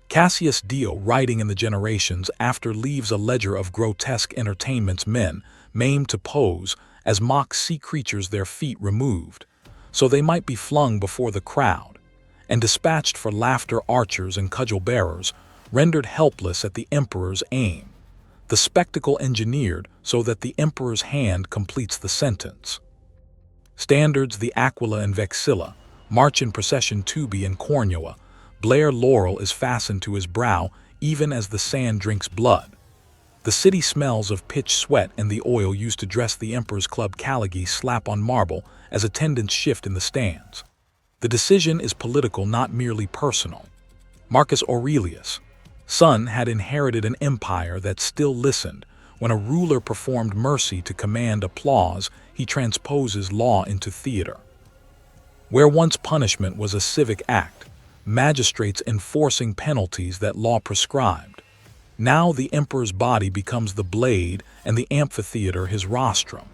Speaker 1: Cassius Dio, writing in the generations after, leaves a ledger of grotesque entertainments, men maimed to pose as mock sea creatures, their feet removed, so they might be flung before the crowd, and dispatched for laughter, archers and cudgel-bearers, rendered helpless at the emperor's aim, the spectacle engineered so that the emperor's hand completes the sentence. Standards, the Aquila and Vexilla, march in procession. Tubi and Cornua, Blair laurel is fastened to his brow, even as the sand drinks blood. The city smells of pitch, sweat, and the oil used to dress the emperor's club. Caligae slap on marble as attendants shift in the stands. The decision is political, not merely personal. Marcus Aurelius' son had inherited an empire that still listened. When a ruler performed mercy to command applause, he transposes law into theater. Where once punishment was a civic act, magistrates enforcing penalties that law prescribed. Now the emperor's body becomes the blade and the amphitheater his rostrum.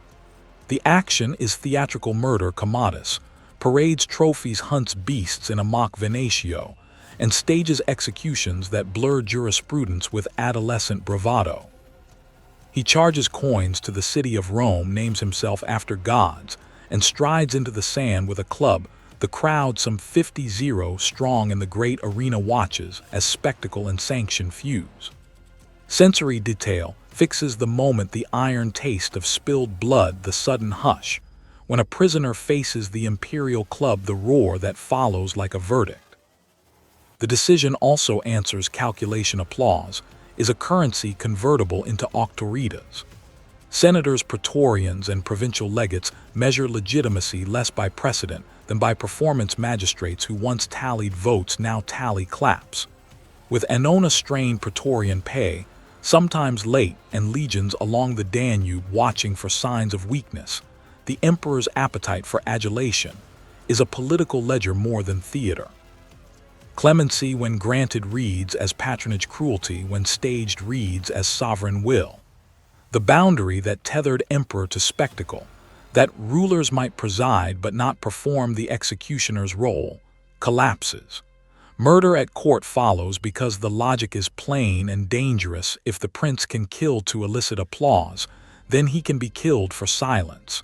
Speaker 1: The action is theatrical murder. Commodus parades trophies, hunts beasts in a mock venatio, and stages executions that blur jurisprudence with adolescent bravado. He charges coins to the city of Rome, names himself after gods, and strides into the sand with a club. The crowd, some 50 strong in the great arena, watches as spectacle and sanction fuse. Sensory detail fixes the moment, the iron taste of spilled blood, the sudden hush. When a prisoner faces the imperial club, the roar that follows like a verdict. The decision also answers calculation. Applause is a currency convertible into octoritas. Senators, praetorians, and provincial legates measure legitimacy less by precedent than by performance. Magistrates who once tallied votes now tally claps. With Annona-strained praetorian pay, sometimes late, and legions along the Danube watching for signs of weakness, the emperor's appetite for adulation is a political ledger more than theater. Clemency, when granted, reads as patronage. Cruelty, when staged, reads as sovereign will. The boundary that tethered emperor to spectacle, that rulers might preside but not perform the executioner's role, collapses. Murder at court follows because the logic is plain and dangerous. If the prince can kill to elicit applause, then he can be killed for silence.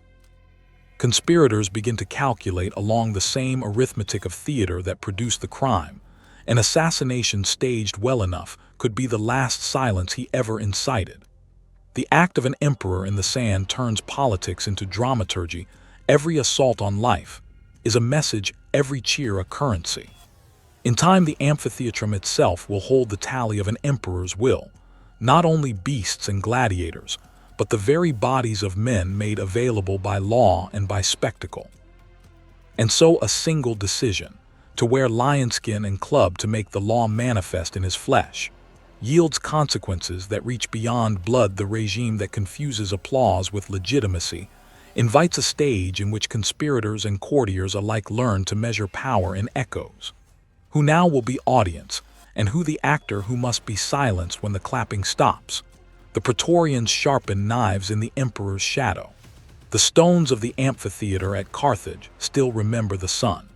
Speaker 1: Conspirators begin to calculate along the same arithmetic of theater that produced the crime. An assassination staged well enough could be the last silence he ever incited. The act of an emperor in the sand turns politics into dramaturgy. Every assault on life is a message, every cheer a currency. In time, the amphitheatrum itself will hold the tally of an emperor's will, not only beasts and gladiators, but the very bodies of men made available by law and by spectacle. And so a single decision, to wear lionskin and club to make the law manifest in his flesh, yields consequences that reach beyond blood. The regime that confuses applause with legitimacy invites a stage in which conspirators and courtiers alike learn to measure power in echoes. Who now will be audience, and who the actor who must be silenced when the clapping stops? The praetorians sharpen knives in the emperor's shadow. The stones of the amphitheater at Carthage still remember the sun.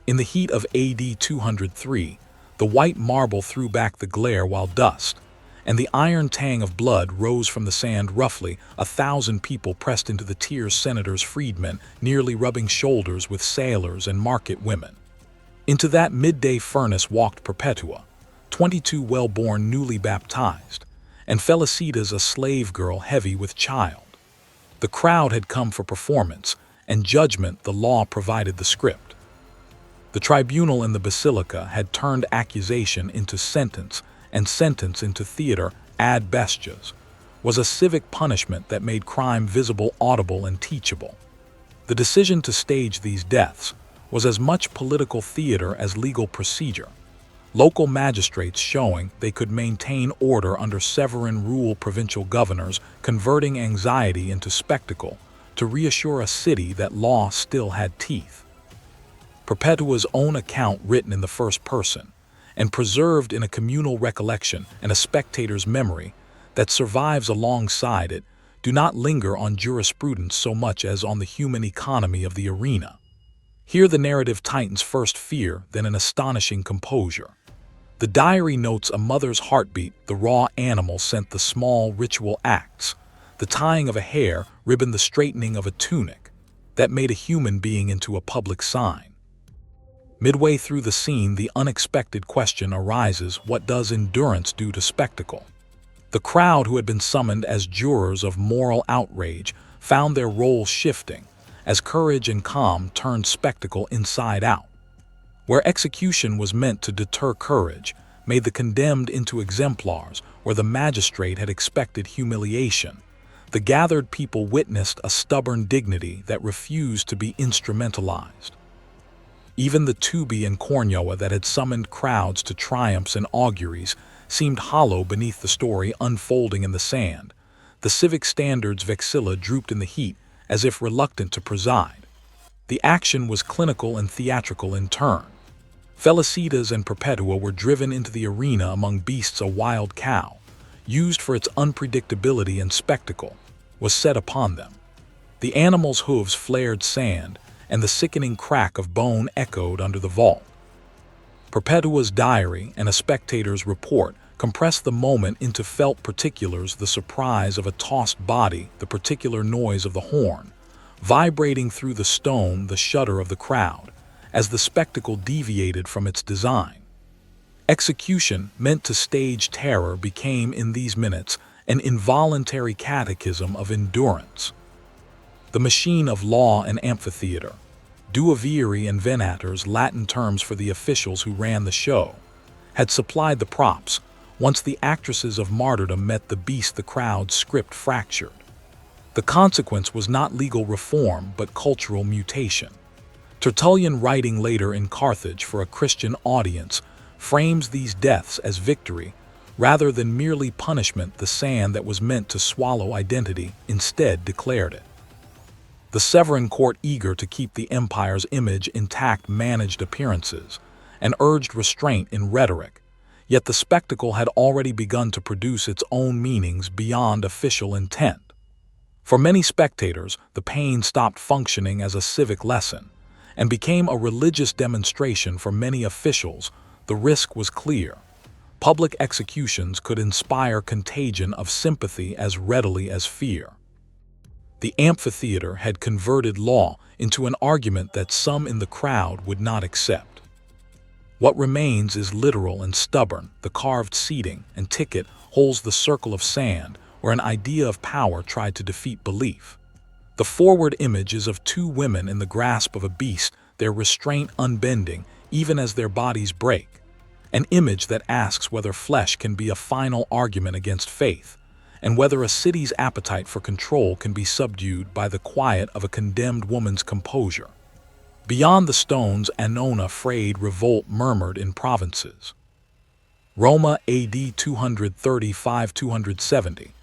Speaker 1: In the heat of AD 203, the white marble threw back the glare while dust, and the iron tang of blood rose from the sand. Roughly 1,000 people pressed into the tiers, senators, freedmen, nearly rubbing shoulders with sailors and market women. Into that midday furnace walked Perpetua, 22 well-born, newly baptized, and Felicitas, a slave girl heavy with child. The crowd had come for performance and judgment. The law provided the script. The tribunal in the basilica had turned accusation into sentence and sentence into theater. Ad bestias was a civic punishment that made crime visible, audible, and teachable. The decision to stage these deaths was as much political theater as legal procedure. Local magistrates showing they could maintain order under sovereign rule, provincial governors converting anxiety into spectacle to reassure a city that law still had teeth. Perpetua's own account, written in the first person and preserved in a communal recollection and a spectator's memory that survives alongside it, do not linger on jurisprudence so much as on the human economy of the arena. Here the narrative tightens, first fear, then an astonishing composure. The diary notes a mother's heartbeat. The raw animal sent the small ritual acts, the tying of a hair ribbon, the straightening of a tunic, that made a human being into a public sign. Midway through the scene, the unexpected question arises: what does endurance do to spectacle? The crowd, who had been summoned as jurors of moral outrage, found their roles shifting as courage and calm turned spectacle inside out. Where execution was meant to deter courage, made the condemned into exemplars. Where the magistrate had expected humiliation, the gathered people witnessed a stubborn dignity that refused to be instrumentalized. Even the tubi and cornua that had summoned crowds to triumphs and auguries seemed hollow beneath the story unfolding in the sand. The civic standards vexilla drooped in the heat, as if reluctant to preside. The action was clinical and theatrical in turn. Felicitas and Perpetua were driven into the arena among beasts. A wild cow, used for its unpredictability and spectacle, was set upon them. The animal's hooves flared sand, and the sickening crack of bone echoed under the vault. Perpetua's diary and a spectator's report compressed the moment into felt particulars: the surprise of a tossed body, the particular noise of the horn vibrating through the stone, the shudder of the crowd as the spectacle deviated from its design. Execution, meant to stage terror, became in these minutes an involuntary catechism of endurance. The machine of law and amphitheater, duoviri and venators, Latin terms for the officials who ran the show, had supplied the props. Once the actresses of martyrdom met the beast, the crowd's script fractured. The consequence was not legal reform, but cultural mutation. Tertullian, writing later in Carthage for a Christian audience, frames these deaths as victory rather than merely punishment. The sand that was meant to swallow identity instead declared it. The Severan court, eager to keep the empire's image intact, managed appearances and urged restraint in rhetoric. Yet the spectacle had already begun to produce its own meanings beyond official intent. For many spectators, the pain stopped functioning as a civic lesson and became a religious demonstration. For many officials, the risk was clear. Public executions could inspire contagion of sympathy as readily as fear. The amphitheater had converted law into an argument that some in the crowd would not accept. What remains is literal and stubborn. The carved seating and ticket holds the circle of sand where an idea of power tried to defeat belief. The forward image is of two women in the grasp of a beast, their restraint unbending even as their bodies break. An image that asks whether flesh can be a final argument against faith, and whether a city's appetite for control can be subdued by the quiet of a condemned woman's composure. Beyond the stones, Annona frayed revolt murmured in provinces. Roma, AD 235-270.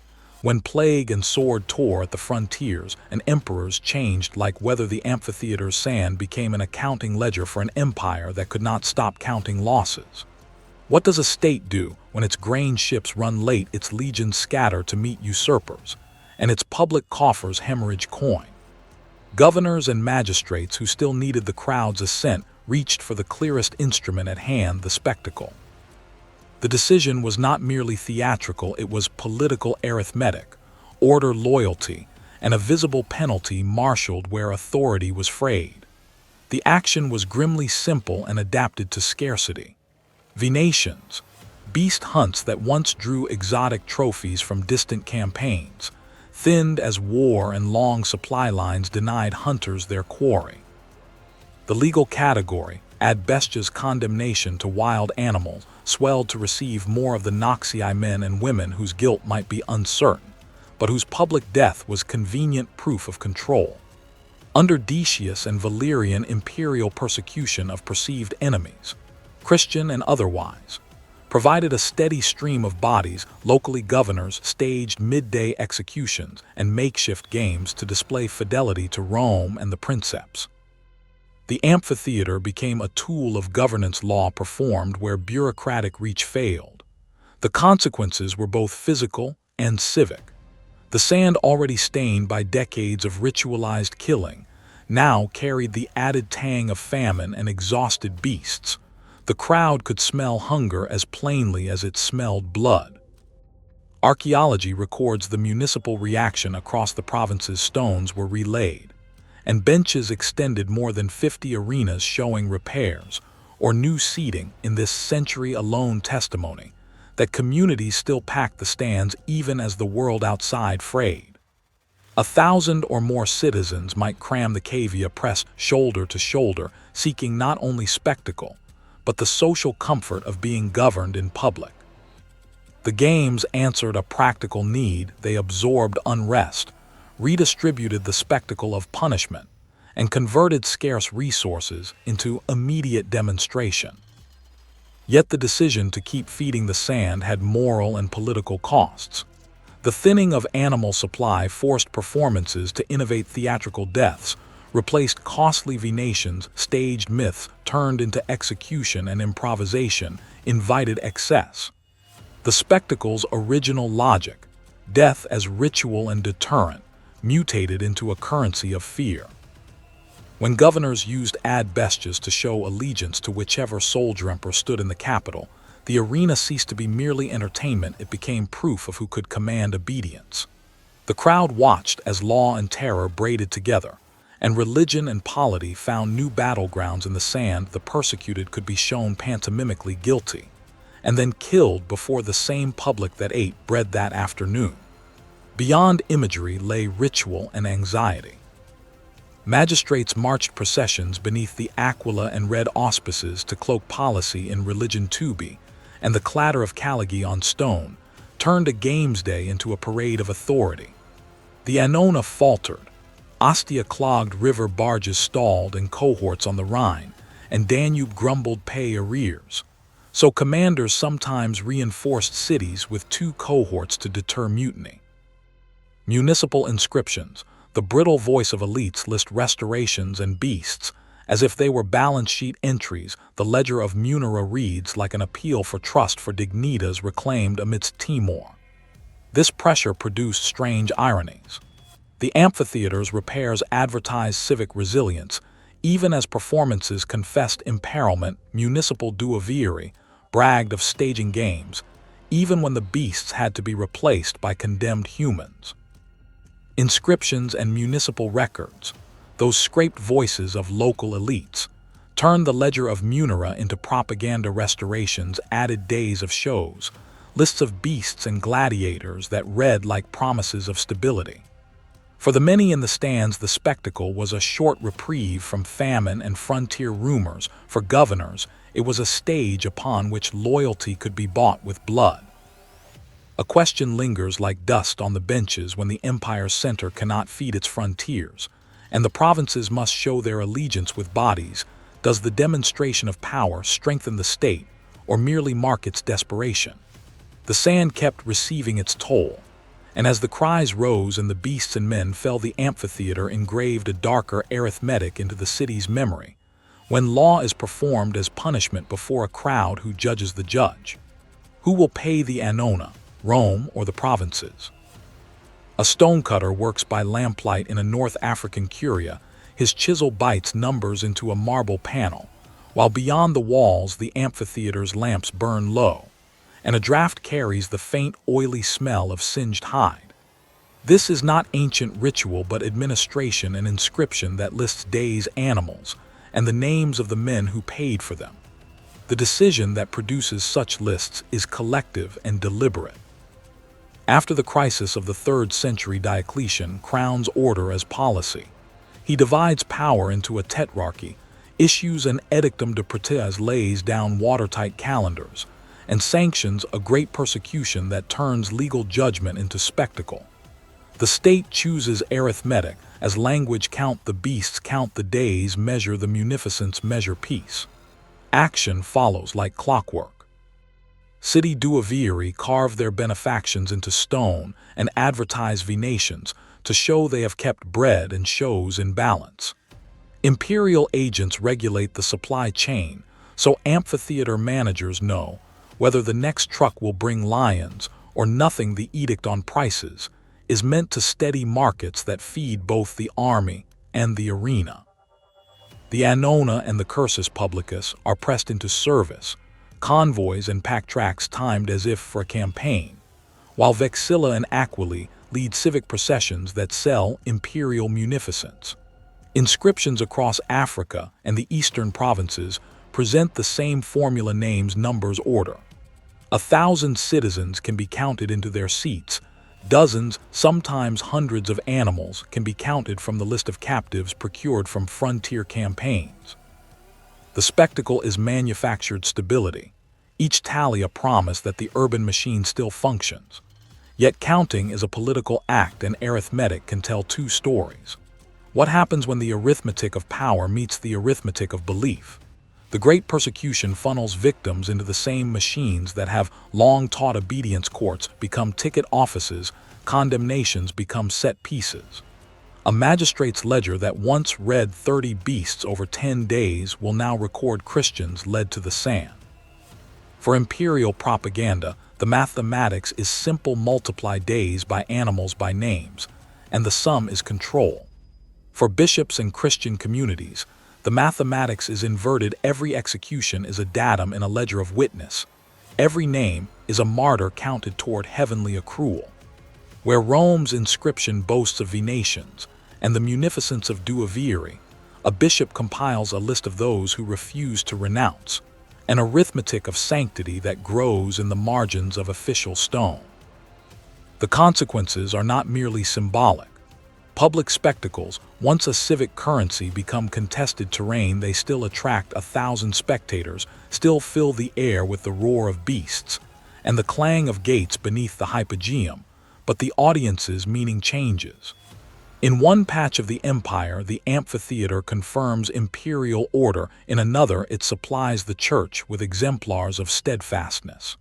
Speaker 1: When plague and sword tore at the frontiers, and emperors changed like weather, the amphitheater's sand became an accounting ledger for an empire that could not stop counting losses. What does a state do when its grain ships run late, its legions scatter to meet usurpers, and its public coffers hemorrhage coin? Governors and magistrates who still needed the crowd's assent reached for the clearest instrument at hand, the spectacle. The decision was not merely theatrical, it was political arithmetic, order loyalty, and a visible penalty marshaled where authority was frayed. The action was grimly simple and adapted to scarcity. Venations, beast hunts that once drew exotic trophies from distant campaigns, thinned as war and long supply lines denied hunters their quarry. The legal category, adbestia's condemnation to wild animals, swelled to receive more of the Noxii men and women whose guilt might be uncertain, but whose public death was convenient proof of control. Under Decius and Valerian, imperial persecution of perceived enemies, Christian and otherwise, provided a steady stream of bodies. Locally, governors staged midday executions and makeshift games to display fidelity to Rome and the princeps. The amphitheater became a tool of governance, law performed where bureaucratic reach failed. The consequences were both physical and civic. The sand, already stained by decades of ritualized killing, now carried the added tang of famine and exhausted beasts. The crowd could smell hunger as plainly as it smelled blood. Archaeology records the municipal reaction across the province's. Stones were relaid, and benches extended more than 50 arenas showing repairs or new seating. In this century alone testimony that communities still packed the stands even as the world outside frayed. 1,000 or more citizens might cram the cavea, pressed shoulder to shoulder, seeking not only spectacle, but the social comfort of being governed in public. The games answered a practical need. They absorbed unrest, redistributed the spectacle of punishment, and converted scarce resources into immediate demonstration. Yet the decision to keep feeding the sand had moral and political costs. The thinning of animal supply forced performances to innovate. Theatrical deaths replaced costly venations, staged myths turned into execution, and improvisation invited excess. The spectacle's original logic, death as ritual and deterrent, mutated into a currency of fear. When governors used adbestias to show allegiance to whichever soldier emperor stood in the capital, the arena ceased to be merely entertainment, it became proof of who could command obedience. The crowd watched as law and terror braided together, and religion and polity found new battlegrounds. In the sand, the persecuted could be shown pantomimically guilty, and then killed before the same public that ate bread that afternoon. Beyond imagery lay ritual and anxiety. Magistrates marched processions beneath the aquila and red auspices to cloak policy in religion. Tubi, and the clatter of caligae on stone turned a games day into a parade of authority. The Annona faltered, Ostia clogged, river barges stalled in cohorts on the Rhine, and Danube grumbled pay arrears. So commanders sometimes reinforced cities with 2 cohorts to deter mutiny. Municipal inscriptions, the brittle voice of elites, list restorations and beasts as if they were balance sheet entries. The ledger of Munera reads like an appeal for trust for dignitas reclaimed amidst Timor. This pressure produced strange ironies. The amphitheater's repairs advertised civic resilience, even as performances confessed imperilment. Municipal duovieri bragged of staging games, even when the beasts had to be replaced by condemned humans. Inscriptions and municipal records, those scraped voices of local elites, turned the ledger of Munera into propaganda. Restorations added days of shows, lists of beasts and gladiators that read like promises of stability. For the many in the stands, the spectacle was a short reprieve from famine and frontier rumors. For governors, it was a stage upon which loyalty could be bought with blood. A question lingers like dust on the benches when the empire's center cannot feed its frontiers, and the provinces must show their allegiance with bodies. Does the demonstration of power strengthen the state, or merely mark its desperation? The sand kept receiving its toll, and as the cries rose and the beasts and men fell, the amphitheater engraved a darker arithmetic into the city's memory. When law is performed as punishment before a crowd, who judges the judge? Who will pay the Annona, Rome or the provinces? A stonecutter works by lamplight in a North African curia. His chisel bites numbers into a marble panel, while beyond the walls the amphitheater's lamps burn low, and a draft carries the faint, oily smell of singed hide. This is not ancient ritual but administration and inscription that lists days, animals, and the names of the men who paid for them. The decision that produces such lists is collective and deliberate. After the crisis of the 3rd century, Diocletian crowns order as policy. He divides power into a tetrarchy, issues an edictum de praetorias, lays down watertight calendars, and sanctions a great persecution that turns legal judgment into spectacle. The state chooses arithmetic as language: count the beasts, count the days, measure the munificence, measure peace. Action follows like clockwork. City duovieri carve their benefactions into stone and advertise venations to show they have kept bread and shows in balance. Imperial agents regulate the supply chain, so amphitheater managers know whether the next truck will bring lions or nothing. The edict on prices is meant to steady markets that feed both the army and the arena. The annona and the cursus publicus are pressed into service, convoys and pack tracks timed as if for a campaign, while vexilla and aquili lead civic processions that sell imperial munificence. Inscriptions across Africa and the eastern provinces present the same formula: names, numbers, order. 1,000 citizens can be counted into their seats. Dozens, sometimes hundreds of animals can be counted from the list of captives procured from frontier campaigns. The spectacle is manufactured stability, each tally a promise that the urban machine still functions. Yet counting is a political act, and arithmetic can tell 2 stories. What happens when the arithmetic of power meets the arithmetic of belief? The great persecution funnels victims into the same machines that have long taught obedience. Courts become ticket offices, condemnations become set pieces. A magistrate's ledger that once read 30 beasts over 10 days will now record Christians led to the sand. For imperial propaganda, the mathematics is simple: multiply days by animals by names, and the sum is control. For bishops and Christian communities, the mathematics is inverted: every execution is a datum in a ledger of witness. Every name is a martyr counted toward heavenly accrual. Where Rome's inscription boasts of venations and the munificence of duovieri, a bishop compiles a list of those who refuse to renounce, an arithmetic of sanctity that grows in the margins of official stone. The consequences are not merely symbolic. Public spectacles, once a civic currency, become contested terrain. They still attract 1,000 spectators, still fill the air with the roar of beasts and the clang of gates beneath the hypogeum, but the audience's meaning changes. In one patch of the empire, the amphitheater confirms imperial order; in another, it supplies the church with exemplars of steadfastness.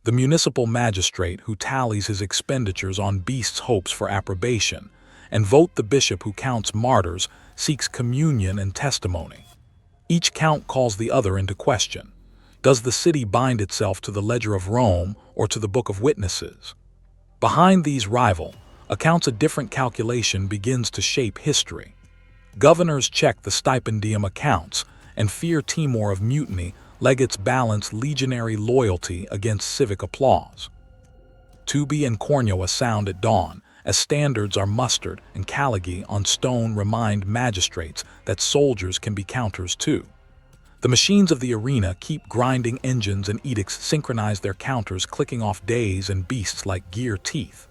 Speaker 1: The municipal magistrate who tallies his expenditures on beasts hopes for approbation, and vote the bishop who counts martyrs seeks communion and testimony. Each count calls the other into question. Does the city bind itself to the ledger of Rome or to the book of witnesses? Behind these rival accounts, a different calculation begins to shape history. Governors check the stipendium accounts and fear Timor of mutiny. Legates balance legionary loyalty against civic applause. Tubi and cornua sound at dawn as standards are mustered, and caligae on stone remind magistrates that soldiers can be counters too. The machines of the arena keep grinding; engines and edicts synchronize their counters, clicking off days and beasts like gear teeth.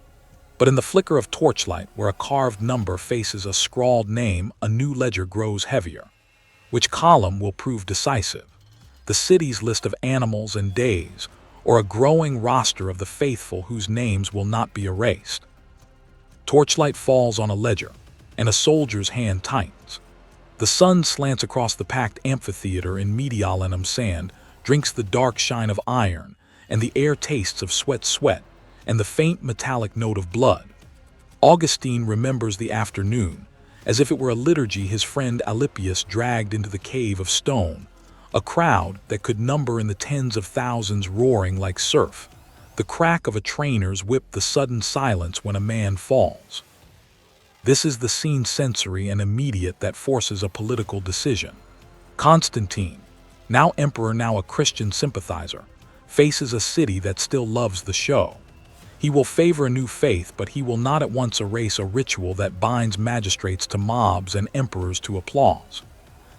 Speaker 1: But in the flicker of torchlight, where a carved number faces a scrawled name, a new ledger grows heavier. Which column will prove decisive? The city's list of animals and days, or a growing roster of the faithful whose names will not be erased? Torchlight falls on a ledger, and a soldier's hand tightens. The sun slants across the packed amphitheater in mediolanum sand, drinks the dark shine of iron, and the air tastes of sweat, and the faint metallic note of blood. Augustine remembers the afternoon, as if it were a liturgy his friend Alypius dragged into the cave of stone, a crowd that could number in the tens of thousands roaring like surf. The crack of a trainer's whip, the sudden silence when a man falls. This is the scene, sensory and immediate, that forces a political decision. Constantine, now emperor, now a Christian sympathizer, faces a city that still loves the show. He will favor a new faith, but he will not at once erase a ritual that binds magistrates to mobs and emperors to applause.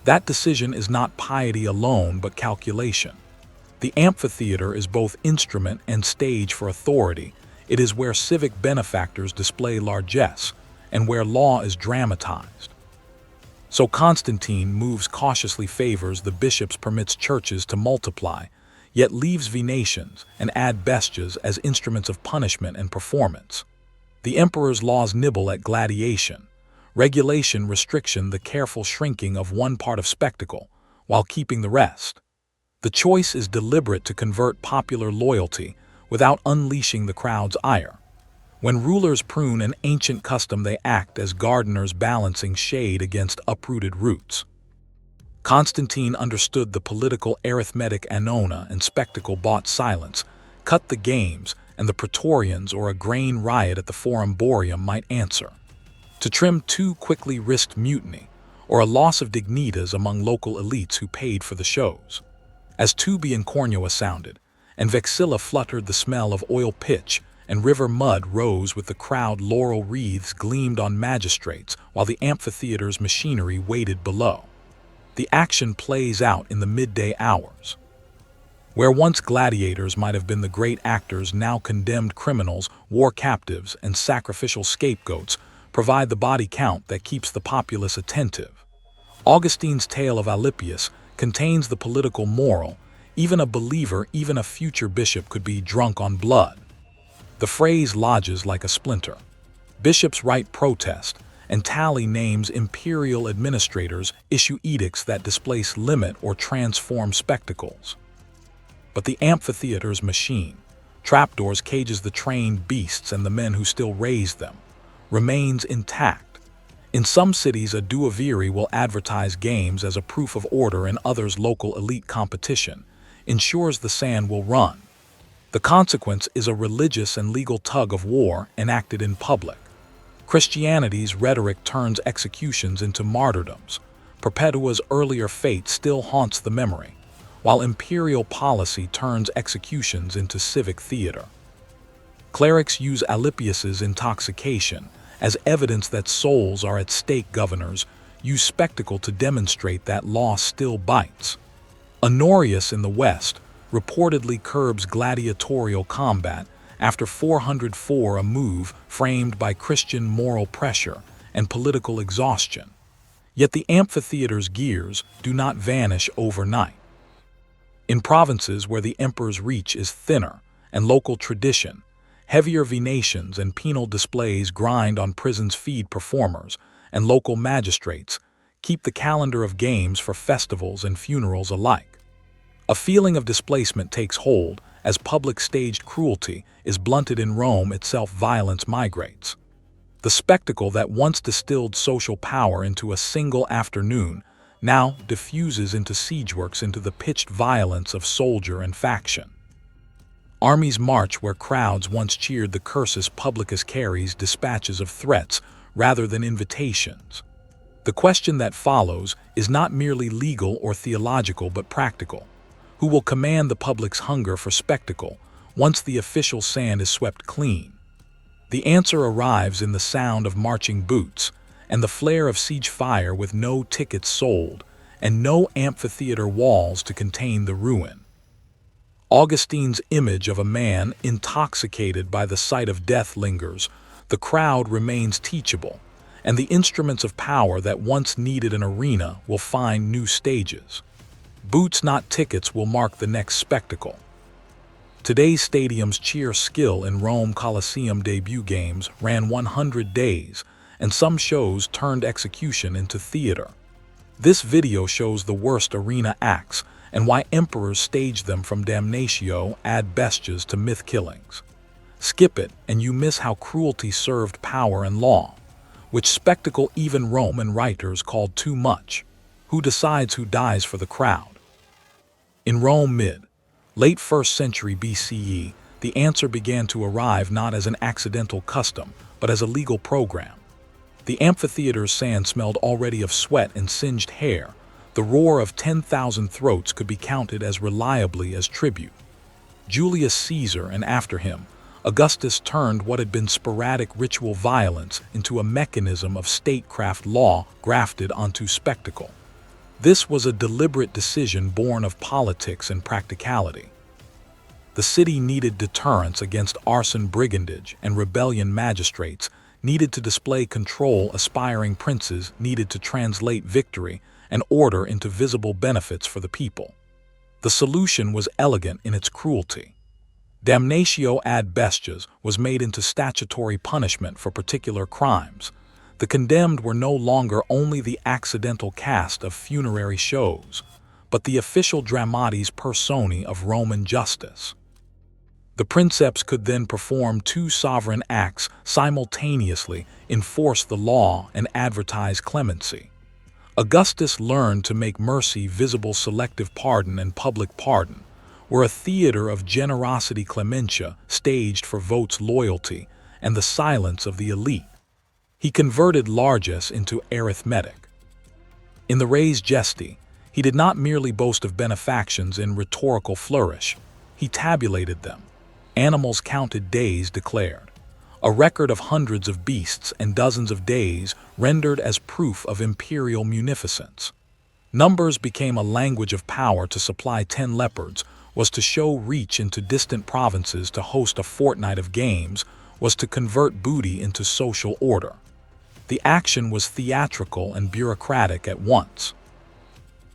Speaker 1: That decision is not piety alone, but calculation. The amphitheater is both instrument and stage for authority. It is where civic benefactors display largesse, and where law is dramatized. So Constantine moves cautiously, favors the bishops, permits churches to multiply, yet leaves venations and gladiatorsbs as instruments of punishment and performance. The emperor's laws nibble at gladiation. Regulation, restriction, the careful shrinking of one part of spectacle, while keeping the rest. The choice is deliberate to convert popular loyalty without unleashing the crowd's ire. When rulers prune an ancient custom, they act as gardeners balancing shade against uprooted roots. Constantine understood the political arithmetic annona, and spectacle bought silence, cut the games, and the praetorians or a grain riot at the Forum Boarium might answer. To trim too quickly risked mutiny, or a loss of dignitas among local elites who paid for the shows. As Tubi and Cornua sounded, and Vexilla fluttered, the smell of oil pitch and river mud rose with the crowd, laurel wreaths gleamed on magistrates, while the amphitheater's machinery waited below. The action plays out in the midday hours. Where once gladiators might have been the great actors, now condemned criminals, war captives, and sacrificial scapegoats provide the body count that keeps the populace attentive. Augustine's tale of Alypius contains the political moral. Even a believer, even a future bishop, could be drunk on blood. The phrase lodges like a splinter. Bishops write protest and tally names. Imperial administrators issue edicts that displace, limit, or transform spectacles. But the amphitheater's machine, trapdoors, cages, the trained beasts, and the men who still raise them, remains intact. In some cities, a duoviri will advertise games as a proof of order. In others, local elite competition ensures the sand will run. The consequence is a religious and legal tug of war enacted in public. Christianity's rhetoric turns executions into martyrdoms. Perpetua's earlier fate still haunts the memory, while imperial policy turns executions into civic theater. Clerics use Alypius's intoxication as evidence that souls are at stake. Governors use spectacle to demonstrate that law still bites. Honorius in the West reportedly curbs gladiatorial combat after 404, a move framed by Christian moral pressure and political exhaustion. Yet the amphitheater's gears do not vanish overnight. In provinces where the emperor's reach is thinner and local tradition, heavier venations and penal displays grind on prisons, feed performers, and local magistrates keep the calendar of games for festivals and funerals alike. A feeling of displacement takes hold as public staged cruelty is blunted. In Rome itself, violence migrates. The spectacle that once distilled social power into a single afternoon now diffuses into siegeworks, into the pitched violence of soldier and faction. Armies march where crowds once cheered. The cursus publicus carries dispatches of threats rather than invitations. The question that follows is not merely legal or theological, but practical. Who will command the public's hunger for spectacle once the official sand is swept clean? The answer arrives in the sound of marching boots and the flare of siege fire, with no tickets sold and no amphitheater walls to contain the ruin. Augustine's image of a man intoxicated by the sight of death lingers. The crowd remains teachable, and the instruments of power that once needed an arena will find new stages. Boots, not tickets, will mark the next spectacle. Today's stadiums cheer skill. In Rome, Colosseum debut games ran 100 days, and some shows turned execution into theater. This video shows the worst arena acts and why emperors staged them, from damnatio ad bestias to myth killings. Skip it and you miss how cruelty served power and law, which spectacle even Roman writers called too much. Who decides who dies for the crowd? In Rome late 1st century BCE, the answer began to arrive not as an accidental custom, but as a legal program. The amphitheater's sand smelled already of sweat and singed hair. The roar of 10,000 throats could be counted as reliably as tribute. Julius Caesar, and after him, Augustus turned what had been sporadic ritual violence into a mechanism of statecraft law grafted onto spectacle. This was a deliberate decision born of politics and practicality. The city needed deterrence against arson brigandage, and rebellion magistrates needed to display control. Aspiring princes needed to translate victory and order into visible benefits for the people. The solution was elegant in its cruelty. Damnatio ad bestias was made into statutory punishment for particular crimes. The condemned were no longer only the accidental cast of funerary shows, but the official dramatis personae of Roman justice. The princeps could then perform two sovereign acts simultaneously: enforce the law and advertise clemency. Augustus learned to make mercy visible. Selective pardon and public pardon were a theater of generosity. Clementia staged for votes, loyalty, and the silence of the elite. He converted largesse into arithmetic. In the res gesti, he did not merely boast of benefactions in rhetorical flourish, he tabulated them. Animals counted, days declared. A record of hundreds of beasts and dozens of days rendered as proof of imperial munificence. Numbers became a language of power. To supply 10 leopards was to show reach into distant provinces. To host a fortnight of games was to convert booty into social order. The action was theatrical and bureaucratic at once.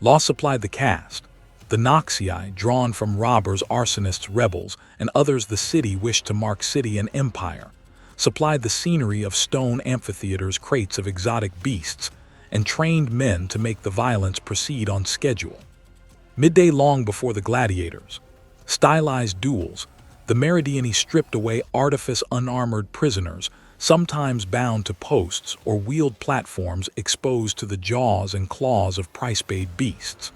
Speaker 1: Law supplied the cast. The Noxii, drawn from robbers, arsonists, rebels, and others the city wished to mark city and empire, supplied the scenery of stone amphitheaters, crates of exotic beasts, and trained men to make the violence proceed on schedule. Midday, long before the gladiators. Stylized duels, the meridiani stripped away artifice. Unarmored prisoners, sometimes bound to posts or wheeled platforms, exposed to the jaws and claws of price-paid beasts.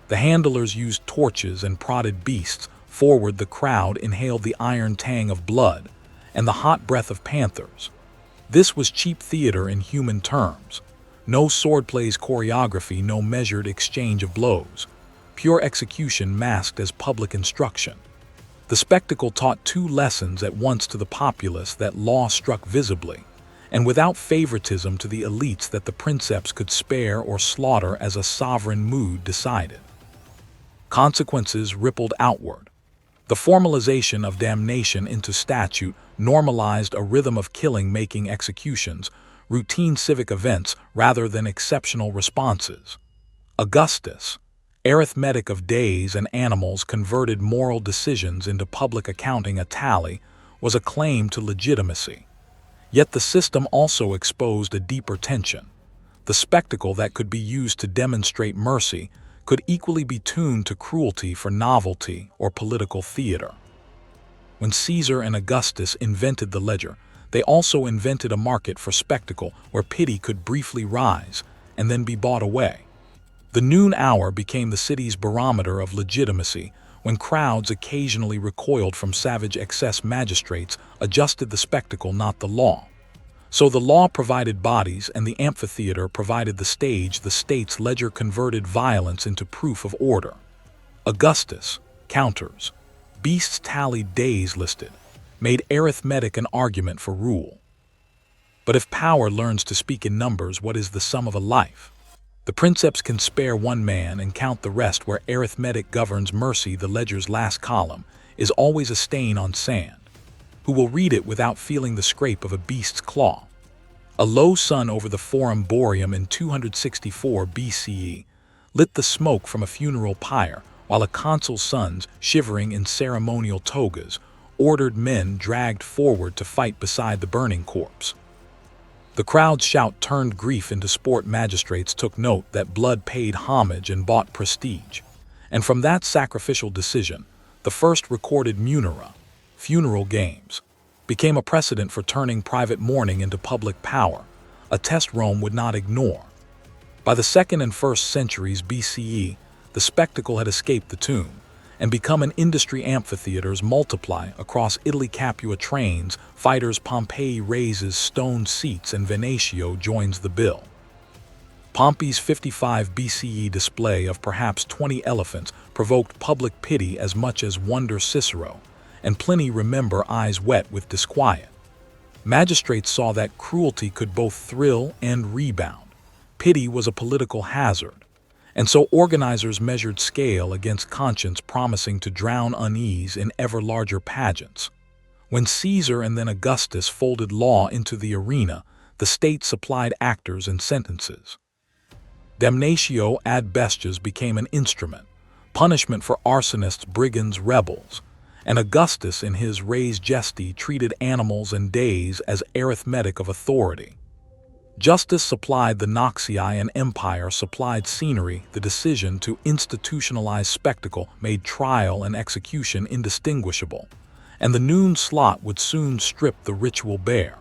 Speaker 1: The handlers used torches and prodded beasts forward. The crowd inhaled the iron tang of blood and the hot breath of panthers. This was cheap theater in human terms. No swordplay's choreography, no measured exchange of blows. Pure execution masked as public instruction. The spectacle taught two lessons at once to the populace: that law struck visibly, and without favoritism, to the elites; that the princeps could spare or slaughter as a sovereign mood decided. Consequences rippled outward. The formalization of damnation into statute normalized a rhythm of killing, making executions routine civic events rather than exceptional responses. Augustus, arithmetic of days and animals, converted moral decisions into public accounting. A tally was a claim to legitimacy. Yet the system also exposed a deeper tension. The spectacle that could be used to demonstrate mercy could equally be tuned to cruelty for novelty or political theater. When Caesar and Augustus invented the ledger, they also invented a market for spectacle where pity could briefly rise and then be bought away. The noon hour became the city's barometer of legitimacy. When crowds occasionally recoiled from savage excess, magistrates adjusted the spectacle, not the law. So the law provided bodies and the amphitheater provided the stage. The state's ledger converted violence into proof of order. Augustus, counters, beasts tallied, days listed, made arithmetic an argument for rule. But if power learns to speak in numbers, what is the sum of a life? The princeps can spare one man and count the rest. Where arithmetic governs mercy, the ledger's last column is always a stain on sand. Who will read it without feeling the scrape of a beast's claw? A low sun over the Forum Boreum in 264 BCE lit the smoke from a funeral pyre, while a consul's sons, shivering in ceremonial togas, ordered men dragged forward to fight beside the burning corpse. The crowd's shout turned grief into sport. Magistrates took note that blood paid homage and bought prestige. And from that sacrificial decision, the first recorded munera, funeral games, became a precedent for turning private mourning into public power, a test Rome would not ignore. By the 2nd and 1st centuries BCE, the spectacle had escaped the tomb and become an industry. Amphitheaters multiply across Italy. Capua trains fighters, Pompeii raises stone seats, and Venatio joins the bill. Pompey's 55 BCE display of perhaps 20 elephants provoked public pity as much as wonder Cicero, and Pliny remember eyes wet with disquiet. Magistrates saw that cruelty could both thrill and rebound. Pity was a political hazard, and so organizers measured scale against conscience, promising to drown unease in ever larger pageants. When Caesar and then Augustus folded law into the arena, the state supplied actors and sentences. Damnatio ad bestias became an instrument, punishment for arsonists, brigands, rebels, and Augustus in his res gesti treated animals and days as arithmetic of authority. Justice supplied the noxii and empire supplied scenery. The decision to institutionalize spectacle made trial and execution indistinguishable, and the noon slot would soon strip the ritual bare.